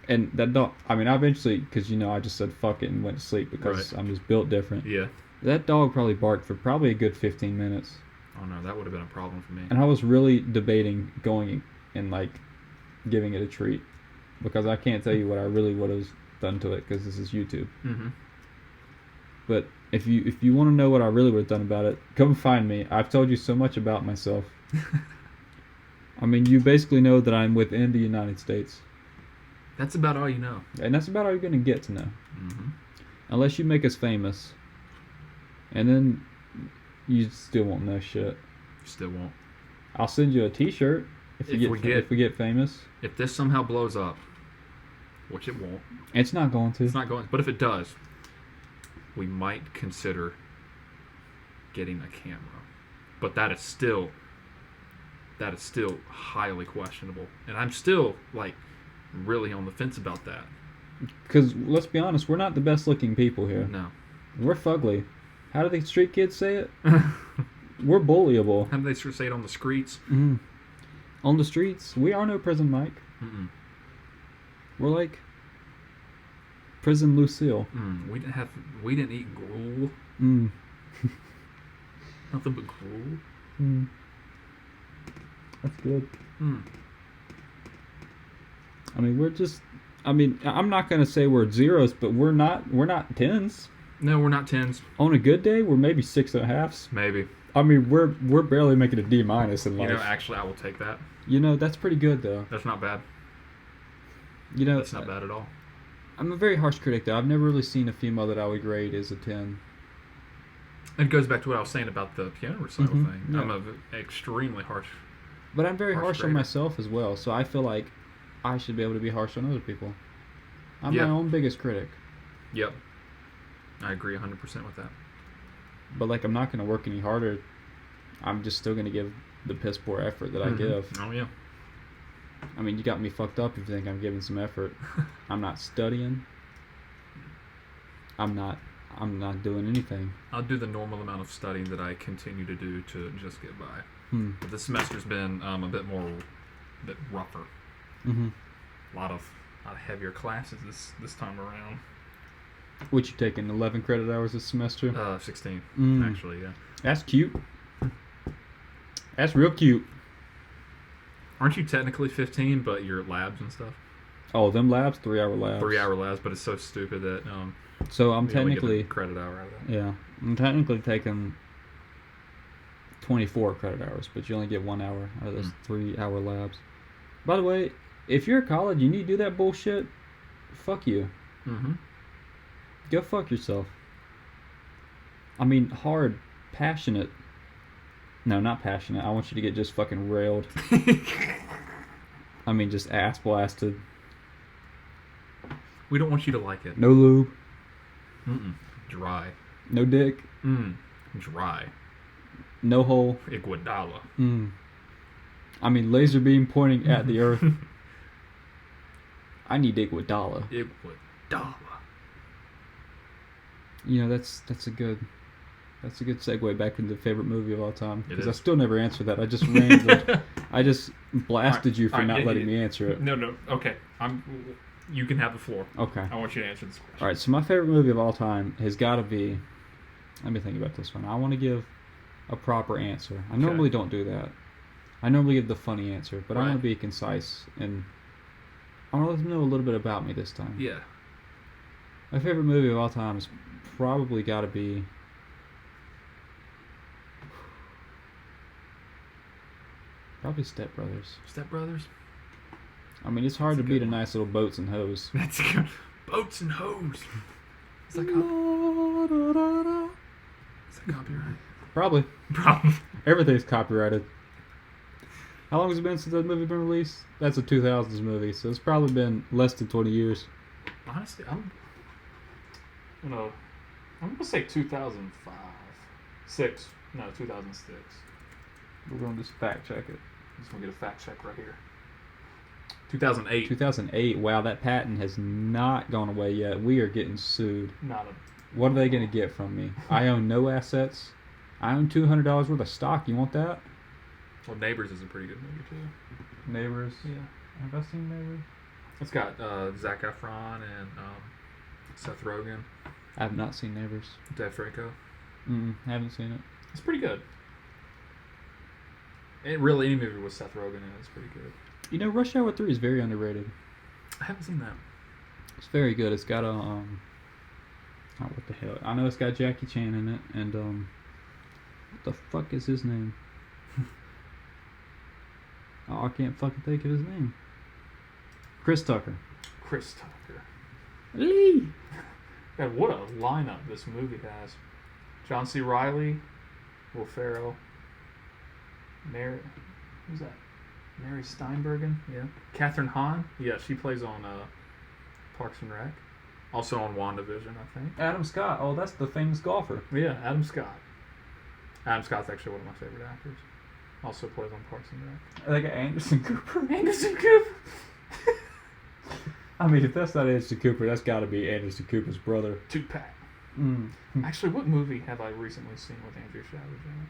And that dog, I eventually, because I just said fuck it and went to sleep because I'm just built different. Yeah. That dog probably barked for probably a good 15 minutes. Oh no, that would have been a problem for me. And I was really debating going and giving it a treat, because I can't tell you what I really would have done to it, because this is YouTube. But if you want to know what I really would have done about it, come find me. I've told you so much about myself. You basically know that I'm within the United States. That's about all you know. And that's about all you're going to get to know. Unless you make us famous. And then you still won't know shit. Still won't. I'll send you a T-shirt if we get famous. If this somehow blows up, which it won't. It's not going to. It's not going. But if it does, we might consider getting a camera. But that is still highly questionable, and I'm still like really on the fence about that. Because let's be honest, we're not the best looking people here. No, we're fugly. How do the street kids say it? We're bullyable. How do they say it on the streets? Mm-hmm. On the streets, we are no prison Mike. Mm-mm. We're like prison Lucille. We didn't eat gruel. Nothing but gruel. That's good. I mean, I'm not gonna say we're zeros, but we're not tens. No, we're not tens. On a good day, we're maybe 6.5s. Maybe. I mean, we're barely making a D- in life. Actually, I will take that. That's pretty good though. That's not bad. That's not bad at all. I'm a very harsh critic though. I've never really seen a female that I would grade as a 10. It goes back to what I was saying about the piano recital thing. Yeah. I'm an extremely harsh. But I'm very harsh on grader. myself as well, so I feel like I should be able to be harsh on other people. I'm my own biggest critic. Yep. I agree 100% with that. But like, I'm not going to work any harder. I'm just still going to give the piss poor effort that I give. Oh yeah. I mean, you got me fucked up if you think I'm giving some effort. I'm not studying. I'm not doing anything. I'll do the normal amount of studying that I continue to do to just get by. But this semester's been a bit rougher. Mm-hmm. A lot of heavier classes this time around. What you taking? 11 credit hours this semester? 16 actually. Yeah. That's cute. That's real cute. Aren't you technically 15, but your labs and stuff? Oh, them labs, 3-hour labs. 3-hour labs, but it's so stupid that so I'm technically get a credit hour out of that. Yeah, I'm technically taking 24 credit hours, but you only get 1 hour out of those 3-hour labs. By the way, if you're at college and you do that bullshit, fuck you. Go fuck yourself. I mean, hard, passionate. No, not passionate. I want you to get just fucking railed. I mean, just ass blasted. We don't want you to like it. No lube. Dry. No dick. Dry. No hole. Iguodala. I mean, laser beam pointing at the earth. I need Iguodala. Iguodala. That's a good segue back into the favorite movie of all time. Because I is. still never answered that. I just rambled. I just blasted you for not letting me answer it. No. Okay. You can have the floor. Okay. I want you to answer this question. All right. So my favorite movie of all time has got to be. Let me think about this one. I want to give a proper answer. I normally don't do that. I normally give the funny answer, but I want to be concise and I want to let them know a little bit about me this time. Yeah. My favorite movie of all time has probably got to be. Probably Step Brothers. Step Brothers? I mean, it's hard to beat a nice little Boats and Hose. That's good. Boats and Hose. Is that copyright? Probably. Probably. Everything's copyrighted. How long has it been since that movie been released? That's a 2000s movie, so it's probably been less than 20 years. Honestly, I'm gonna say 2005. 6. No, 2006. We're going to just fact check it. Just gonna get a fact check right here. 2008. 2008. Wow, that patent has not gone away yet. We are getting sued. What are they going to get from me? I own no assets. I own $200 worth of stock. You want that? Well, Neighbors is a pretty good movie too. Neighbors. Yeah. Have I seen Neighbors? It's got Zac Efron and Seth Rogen. I have not seen Neighbors. Dave Franco. Haven't seen it. It's pretty good. Really, any movie with Seth Rogen in it is pretty good. Rush Hour 3 is very underrated. I haven't seen that. It's very good. It's got a what the hell? I know it's got Jackie Chan in it, and what the fuck is his name? I can't fucking think of his name. Chris Tucker. Chris Tucker. Lee. God, what a lineup this movie has. John C. Reilly, Will Ferrell, who's that? Mary Steenburgen, yeah. Katherine Hahn, yeah, she plays on Parks and Rec. Also on WandaVision, I think. Adam Scott. Oh, that's the famous golfer. Yeah, Adam Scott. Adam Scott's actually one of my favorite actors. Also plays on Parks and Rec. I think Anderson Cooper. Anderson Cooper! I mean, if that's not Anderson Cooper, that's got to be Anderson Cooper's brother. Tupac. Mm. Actually, what movie have I recently seen with Andrew Savage in it?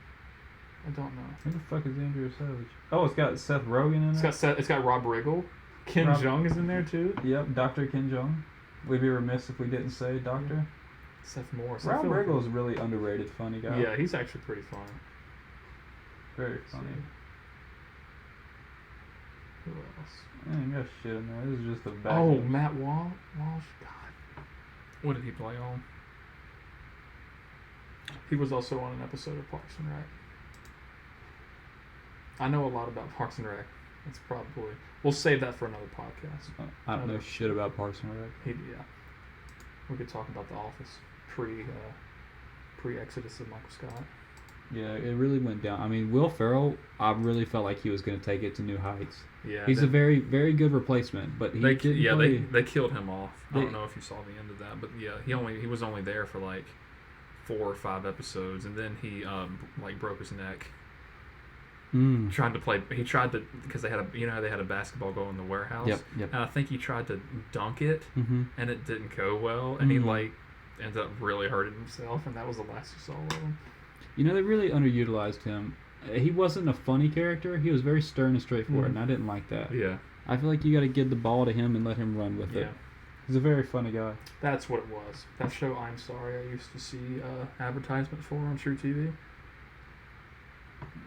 I don't know. Who the fuck is Andrew Savage? Oh, it's got Seth Rogen in it. It's got Rob Riggle. Ken Jeong is in there too. Yep, Dr. Ken Jeong. We'd be remiss if we didn't say Doctor. Seth Morris. Rob Riggle is a really underrated funny guy. Yeah, he's actually pretty funny. Very funny. Who else? I ain't got shit in there. This is just a back. Oh, Matt Walsh. God. What did he play on? He was also on an episode of Parks and Rec. I know a lot about Parks and Rec. It's probably... We'll save that for another podcast. I don't know shit about Parks and Rec. Yeah. We could talk about The Office pre-exodus of Michael Scott. Yeah, it really went down. I mean, Will Ferrell, I really felt like he was going to take it to new heights. Yeah, he's a very, very good replacement, but they killed him off. I don't know if you saw the end of that, but yeah, he was only there for like 4 or 5 episodes, and then he broke his neck. Because they had a basketball goal in the warehouse. Yep. And I think he tried to dunk it, and it didn't go well, and he ended up really hurting himself, and that was the last you saw of him. You know, they really underutilized him. He wasn't a funny character. He was very stern and straightforward, and I didn't like that. Yeah. I feel like you got to give the ball to him and let him run with it. He's a very funny guy. That's what it was. That show, I'm Sorry, I used to see advertisement for on True TV.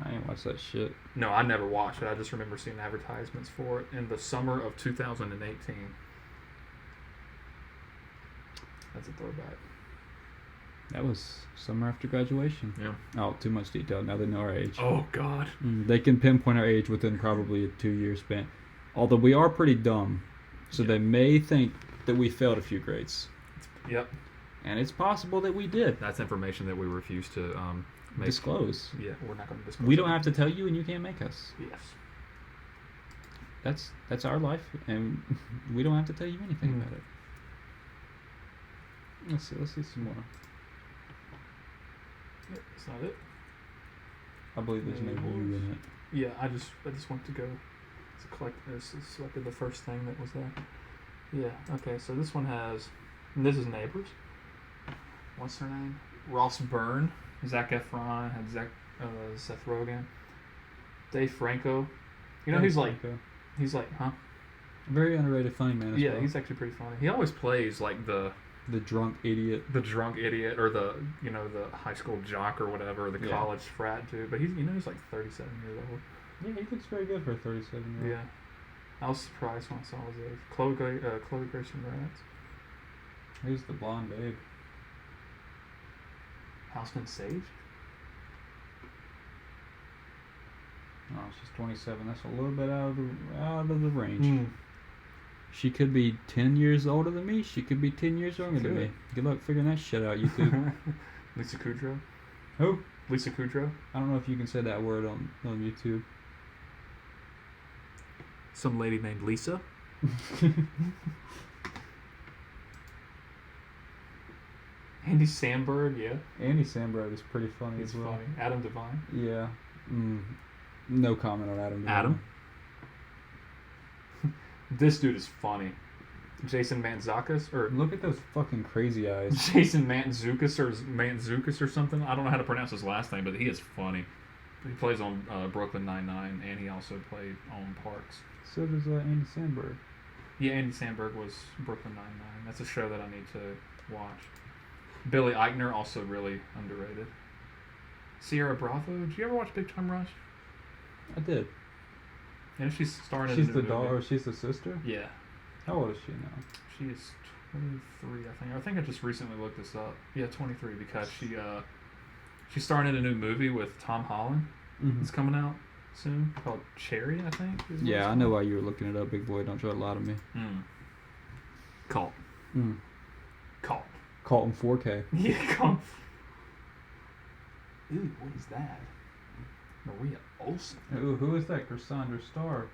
I ain't watched that shit. No, I never watched it. I just remember seeing advertisements for it in the summer of 2018. That's a throwback. That was summer after graduation. Yeah. Oh, too much detail. Now they know our age. Oh, God. They can pinpoint our age within probably a 2-year span. Although we are pretty dumb, so they may think that we failed a few grades. Yep. And it's possible that we did. That's information that we refuse to disclose. Yeah, we're not going to disclose. We don't have to tell you, and you can't make us. Yes. That's our life, and we don't have to tell you anything about it. Let's see some more. Yep, that's not it. I believe there's no you in it. Yeah, I just went to go selected the first thing that was there. Yeah, okay, so this one has, and this is Neighbors. What's her name? Ross Byrne, Zac Efron, had Seth Rogen, Dave Franco. You know, he's like, huh? Very underrated funny man as well. Yeah, he's actually pretty funny. He always plays like the drunk idiot. The drunk idiot, or the high school jock or whatever, the college frat dude. But he's like 37 years old. Yeah, he looks very good for a 37-year-old. Yeah. I was surprised when I saw his age. Chloe Grace Moretz. Who's the blonde babe? Houston Sage? Oh, she's 27. That's a little bit out of the range. She could be 10 years older than me. She could be 10 years younger than me. Good luck figuring that shit out, YouTube. Lisa Kudrow? Who? Lisa Kudrow? I don't know if you can say that word on YouTube. Some lady named Lisa? Andy Samberg, yeah. Andy Samberg is pretty funny He's as well. Funny. Adam Devine? Yeah. No comment on Adam Devine. Adam? This dude is funny. Jason Mantzoukas, or look at those fucking crazy eyes. Jason Mantzoukas or something. I don't know how to pronounce his last name, but he is funny. He plays on Brooklyn Nine-Nine, and he also played on Parks. So does Andy Samberg. Yeah, Andy Samberg was Brooklyn Nine-Nine. That's a show that I need to watch. Billy Eichner, also really underrated. Sierra Bravo. Did you ever watch Big Time Rush? I did. Yeah, she's starring in She's a the new daughter, movie. or she's the sister? Yeah. How old is she now? She is 23, I think. I think I just recently looked this up. Yeah, 23, because she's starring in a new movie with Tom Holland. It's coming out soon, called Cherry, I think. Yeah, I know why you were looking it up, big boy. Don't try to lie to me. Cult. Cult. Cult in 4K. Yeah, Cult. Ooh, what is that? Maria Olsen. Ooh, who is that? Cassandra Starr.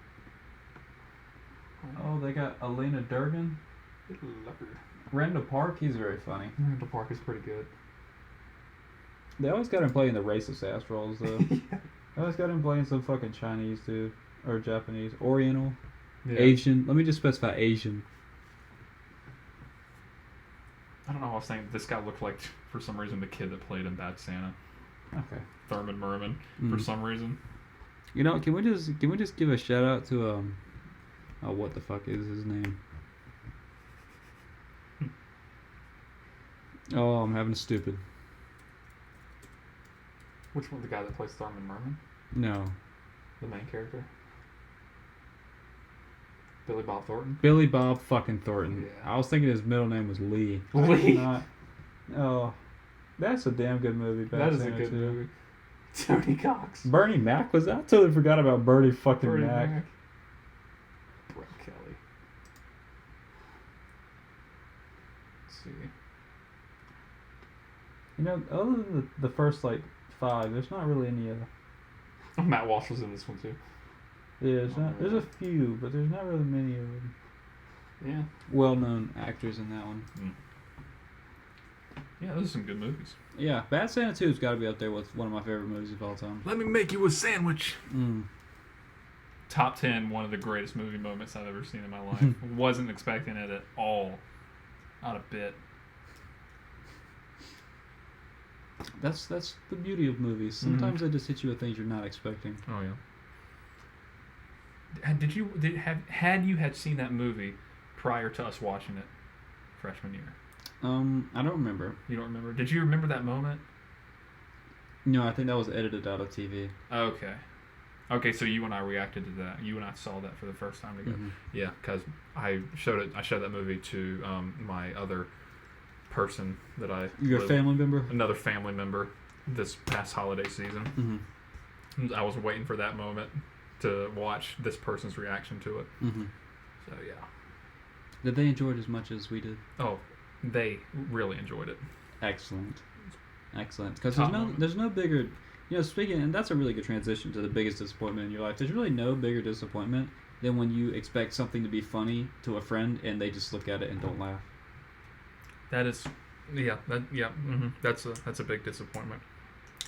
Oh, they got Elena Durgan. Good lord. Randall Park, he's very funny. Randall Park is pretty good. They always got him playing the racist ass roles, though. Yeah. They always got him playing some fucking Chinese dude. Or Japanese. Oriental. Yeah. Asian. Let me just specify Asian. I don't know. I was saying this guy looked like, for some reason, the kid that played in Bad Santa. Okay. Thurman Merman, for some reason. You know, can we just give a shout out to oh, what the fuck is his name? Oh, I'm having a stupid. Which one? The guy that plays Thurman Merman? No. The main character? Billy Bob Thornton? Billy Bob fucking Thornton. Yeah. I was thinking his middle name was Lee. Lee? Oh, that's a damn good movie. That is a good movie. Tony Cox. Bernie Mac was that? I totally forgot about Bernie fucking Mac. Brett Kelly. Let's see. You know, other than the first, like, 5, there's not really any Oh, Matt Walsh was in this one too. yeah, there's a few, but there's not really many of them. Yeah. Well-known actors in that one. Yeah, those are some good movies. Yeah, Bad Santa 2's got to be up there with one of my favorite movies of all time. Let me make you a sandwich. Mm. Top 10, one of the greatest movie moments I've ever seen in my life. Wasn't expecting it at all. Not a bit. That's the beauty of movies. Sometimes they just hit you with things you're not expecting. Oh yeah. Had you seen that movie prior to us watching it freshman year? I don't remember. You don't remember? Did you remember that moment? No, I think that was edited out of TV. Okay. Okay, so you and I reacted to that. You and I saw that for the first time together. Yeah, because I showed that movie to my other person that I Your family member? Another family member this past holiday season. I was waiting for that moment to watch this person's reaction to it. So yeah. Did they enjoy it as much as we did? Oh, they really enjoyed it. Excellent. Because Top there's no bigger, speaking, and that's a really good transition to the biggest disappointment in your life. There's really no bigger disappointment than when you expect something to be funny to a friend and they just look at it and don't laugh. That is, yeah, that's a big disappointment.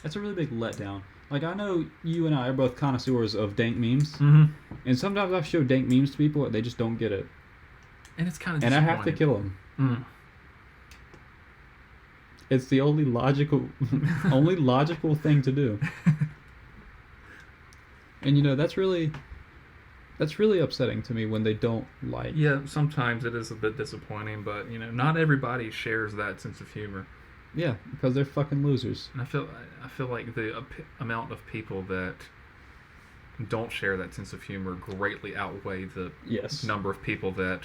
That's a really big letdown. Like, I know you and I are both connoisseurs of dank memes, and sometimes I've showed dank memes to people and they just don't get it. And it's kind of and I have to kill them. It's the only logical thing to do. And that's really upsetting to me when they don't like. Yeah, sometimes it is a bit disappointing, but not everybody shares that sense of humor. Yeah, because they're fucking losers. And I feel like the amount of people that don't share that sense of humor greatly outweigh the number of people that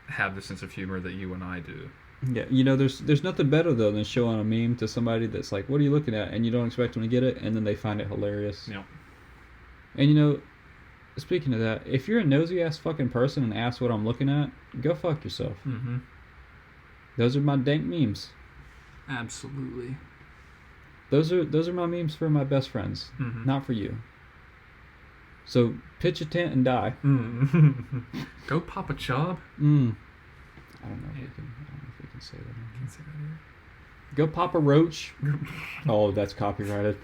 have the sense of humor that you and I do. Yeah, there's nothing better though than showing a meme to somebody that's like, "What are you looking at?" and you don't expect them to get it, and then they find it hilarious. Yeah. And speaking of that, if you're a nosy ass fucking person and ask what I'm looking at, go fuck yourself. Those are my dank memes. Absolutely. Those are my memes for my best friends, not for you. So pitch a tent and die. Go pop a chob. I don't know if we can say that. Can't say that either. Go pop a roach. Oh, that's copyrighted.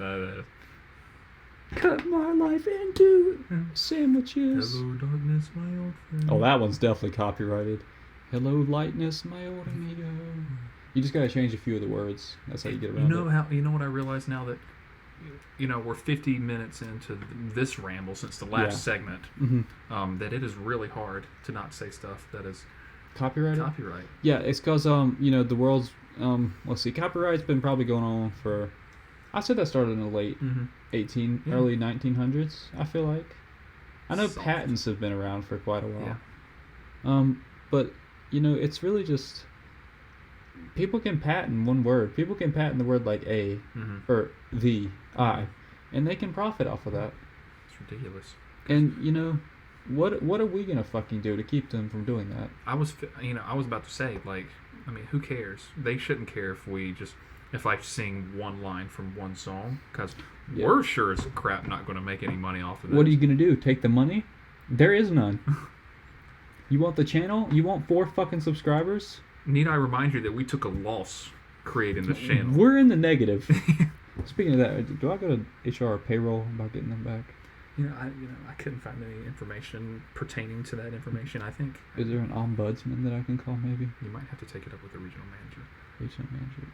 Cut my life into sandwiches. Hello, darkness, my old friend. Oh, that one's definitely copyrighted. Hello, lightness, my old amigo. You just gotta change a few of the words. That's how you get around it. You know what I realize now that we're 50 minutes into this ramble since the last segment. That it is really hard to not say stuff that is copyrighted. Yeah, it's because the world's let's see, copyright's been probably going on for. I said that started in the late early 1900s. I feel like. I know patents have been around for quite a while. Yeah. But it's really just. People can patent one word. People can patent the word like a or the I, and they can profit off of that. It's ridiculous. And what are we gonna fucking do to keep them from doing that? I was about to say, who cares? They shouldn't care if we just if I sing one line from one song, because Yeah. we're sure as crap not going to make any money off of this. What are you going to do? Take the money? There is none. You want the channel? You want 4 fucking subscribers? Need I remind you that we took a loss creating this channel? We're in the negative. Speaking of that, do I go to HR or payroll about getting them back? I couldn't find any information pertaining to that information. I think Is there an ombudsman that I can call maybe? you might have to take it up with the regional manager. Regional manager.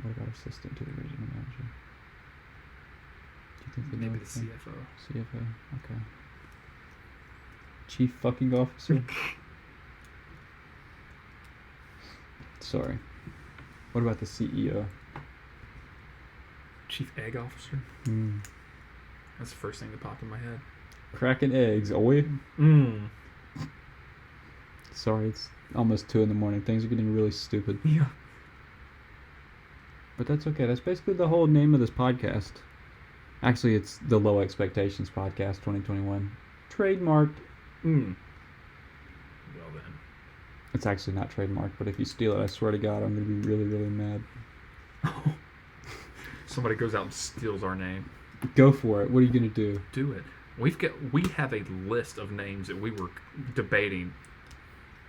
What about assistant to the regional manager? Do you think they Maybe know the anything? CFO. CFO. Okay. Chief fucking officer. Sorry. What about the CEO? Chief Egg Officer. That's the first thing that popped in my head. Cracking eggs, oi. Sorry, it's almost 2 in the morning. Things are getting really stupid. Yeah. But that's okay. That's basically the whole name of this podcast. Actually, it's the Low Expectations Podcast 2021. Trademarked. Well then. It's actually not trademarked, but if you steal it, I swear to God, I'm going to be really, really mad. Somebody goes out and steals our name. Go for it. What are you going to do? Do it. We have a list of names that we were debating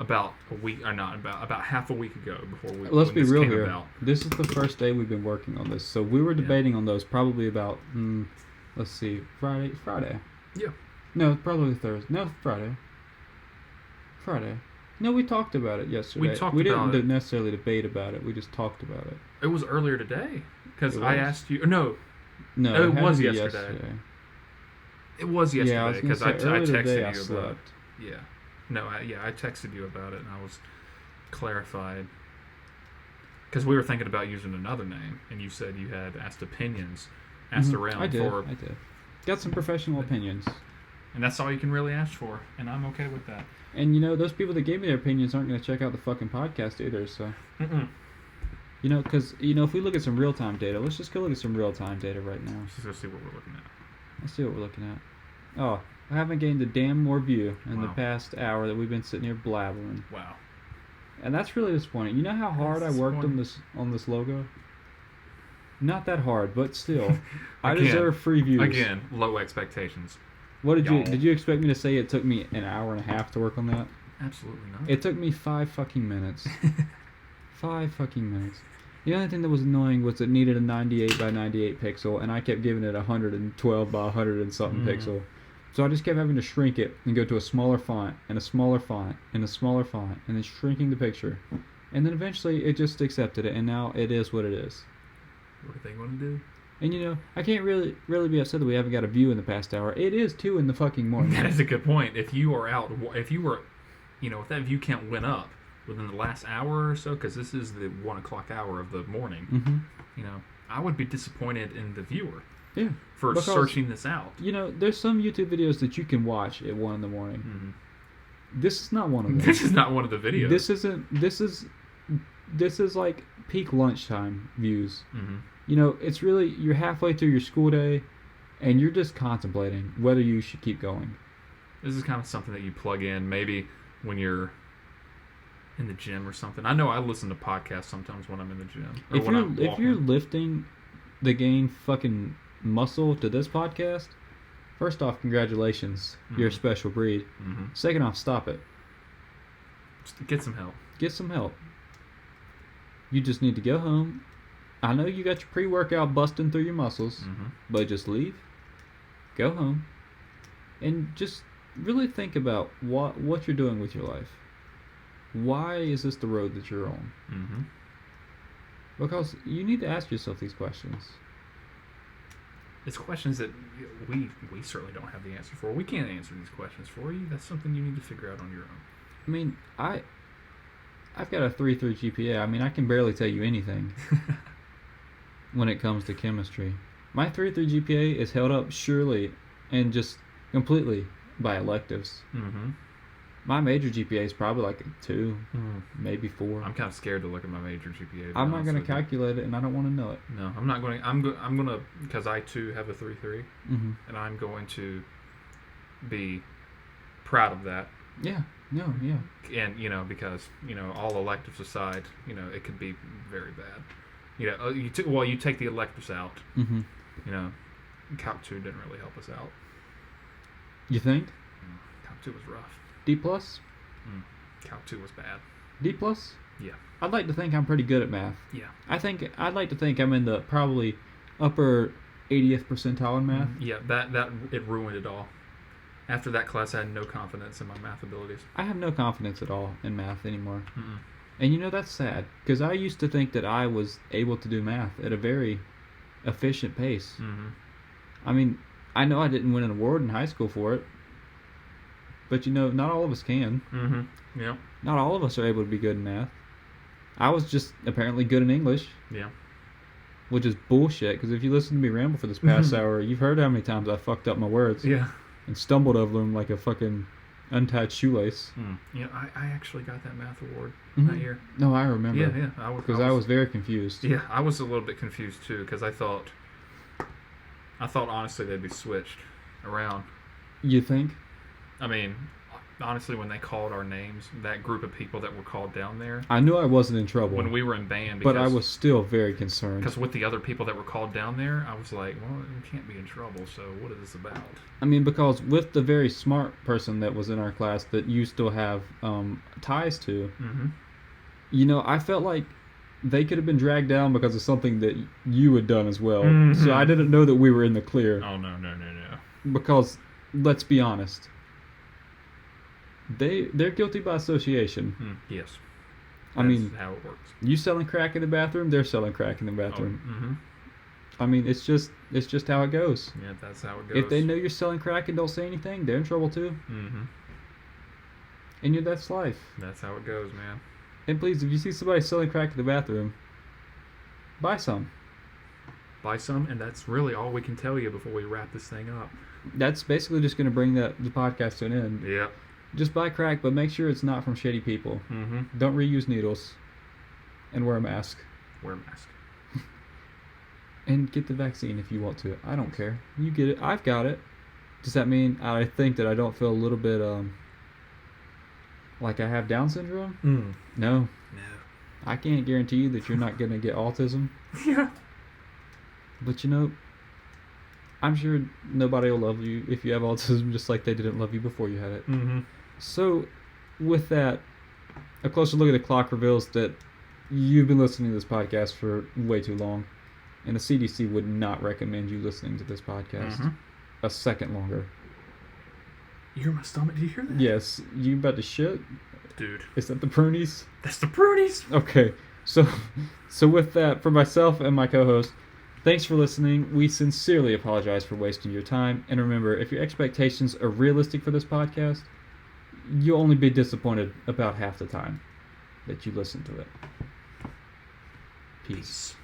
about half a week ago before we. Let's be real here. About. This is the first day we've been working on this, so we were debating on those probably about. Let's see, Friday. Yeah. No, probably Thursday. No, Friday. No, we talked about it yesterday. We didn't necessarily debate about it. We just talked about it. It was earlier today because I asked you. No, it was yesterday. It was yesterday because I texted you about it. Yeah. No, I texted you about it and I was clarified because we were thinking about using another name and you said you had asked around. I did. Got some professional opinions. And that's all you can really ask for, and I'm okay with that. And those people that gave me their opinions aren't going to check out the fucking podcast either, so. Because, if we look at some real-time data, let's just go look at some real-time data right now. Let's just go see what we're looking at. Let's see what we're looking at. Oh, I haven't gained a damn more view in the past hour that we've been sitting here blabbering. Wow. And that's really disappointing. You know how hard I worked on this logo? Not that hard, but still. I deserve free views. Again, low expectations. Did you expect me to say it took me an hour and a half to work on that? Absolutely not. It took me 5 fucking minutes. 5 fucking minutes. The only thing that was annoying was it needed a 98 by 98 pixel, and I kept giving it 112 by 100 and something pixel. So I just kept having to shrink it and go to a smaller font, and a smaller font, and a smaller font, and then shrinking the picture. And then eventually it just accepted it, and now it is what it is. What are they going to do? And I can't really be upset that we haven't got a view in the past hour. It is 2 in the fucking morning. That is a good point. If that view count went up within the last hour or so, because this is the 1 o'clock hour of the morning, I would be disappointed in the viewer. Yeah. Because searching this out. There's some YouTube videos that you can watch at 1 in the morning. Mm-hmm. This is not one of them. This is not one of the videos. This is like peak lunchtime views. Mm-hmm. It's really, you're halfway through your school day, and you're just contemplating whether you should keep going. This is kind of something that you plug in maybe when you're in the gym or something. I know I listen to podcasts sometimes when I'm in the gym. If you're lifting the gain fucking muscle to this podcast, first off, congratulations. Mm-hmm. You're a special breed. Mm-hmm. Second off, stop it. Just get some help. Get some help. You just need to go home. I know you got your pre-workout busting through your muscles, but just leave, go home, and just really think about what you're doing with your life. Why is this the road that you're on? Mm-hmm. Because you need to ask yourself these questions. It's questions that we certainly don't have the answer for. We can't answer these questions for you. That's something you need to figure out on your own. I mean, I've got a 3.3 GPA. I mean, I can barely tell you anything. When it comes to chemistry, my 3.3 GPA is held up surely and just completely by electives. Mm-hmm. My major GPA is probably like a 2, maybe 4. I'm kind of scared to look at my major GPA. I'm not going to calculate it, and I don't want to know it. No, I'm not going to. I'm going to, because I too have a 3.3, and I'm going to be proud of that. Yeah. No. Yeah. And because all electives aside, it could be very bad. You know, you take the electives out. Mm-hmm. You know, Calc 2 didn't really help us out. You think? Calc 2 was rough. D plus? Calc 2 was bad. D plus? Yeah. I'd like to think I'm pretty good at math. Yeah. I'd like to think I'm in the probably upper 80th percentile in math. Yeah, that it ruined it all. After that class, I had no confidence in my math abilities. I have no confidence at all in math anymore. Mm-mm. And you know, that's sad, because I used to think that I was able to do math at a very efficient pace. Mm-hmm. I mean, I know I didn't win an award in high school for it, but you know, not all of us can. Mm-hmm. Yeah. Not all of us are able to be good in math. I was just apparently good in English. Yeah. Which is bullshit, because if you listen to me ramble for this past hour, you've heard how many times I fucked up my words. Yeah. And stumbled over them like a fucking untied shoelace. Yeah, I actually got that math award Mhm. that year. No, I remember. Yeah. Because I was very confused. Yeah, I was a little bit confused too, because I thought honestly they'd be switched around. You think? I mean, honestly, when they called our names, that group of people that were called down there, I knew I wasn't in trouble. when we were in band, but I was still very concerned. because with the other people that were called down there, I was like, well, we can't be in trouble. So what is this about? I mean, because with the very smart person that was in our class that you still have ties to, Mm-hmm. you know, I felt like they could have been dragged down because of something that you had done as well. Mhm. So I didn't know that we were in the clear. Oh no. Because, let's be honest, they're guilty by association. Yes. I mean, That's how it works. you selling crack in the bathroom, they're selling crack in the bathroom. Mm-hmm. I mean, it's just how it goes. Yeah, that's how it goes. If they know you're selling crack and don't say anything, they're in trouble too. Mm-hmm. And that's life. That's how it goes, man. And please, if you see somebody selling crack in the bathroom, buy some. Buy some, and that's really all we can tell you before we wrap this thing up. That's basically just going to bring the podcast to an end. Yep. Just buy crack, but make sure it's not from shady people. Mm-hmm. Don't reuse needles. And wear a mask. Wear a mask. And get the vaccine if you want to. I don't care. You get it. I've got it. Does that mean I think that I don't feel a little bit like I have Down syndrome? No. No. I can't guarantee you that you're not going to get autism. Yeah. But you know, I'm sure nobody will love you if you have autism just like they didn't love you before you had it. Mm-hmm. So, with that, a closer look at the clock reveals that you've been listening to this podcast for way too long. And the CDC would not recommend you listening to this podcast a second longer. You hear my stomach? Did you hear that? Yes, you about to shit? Dude. Is that the prunies? That's the prunies! Okay, so with that, for myself and my co-host, thanks for listening. We sincerely apologize for wasting your time. And remember, if your expectations are realistic for this podcast, you'll only be disappointed about half the time that you listen to it. Peace.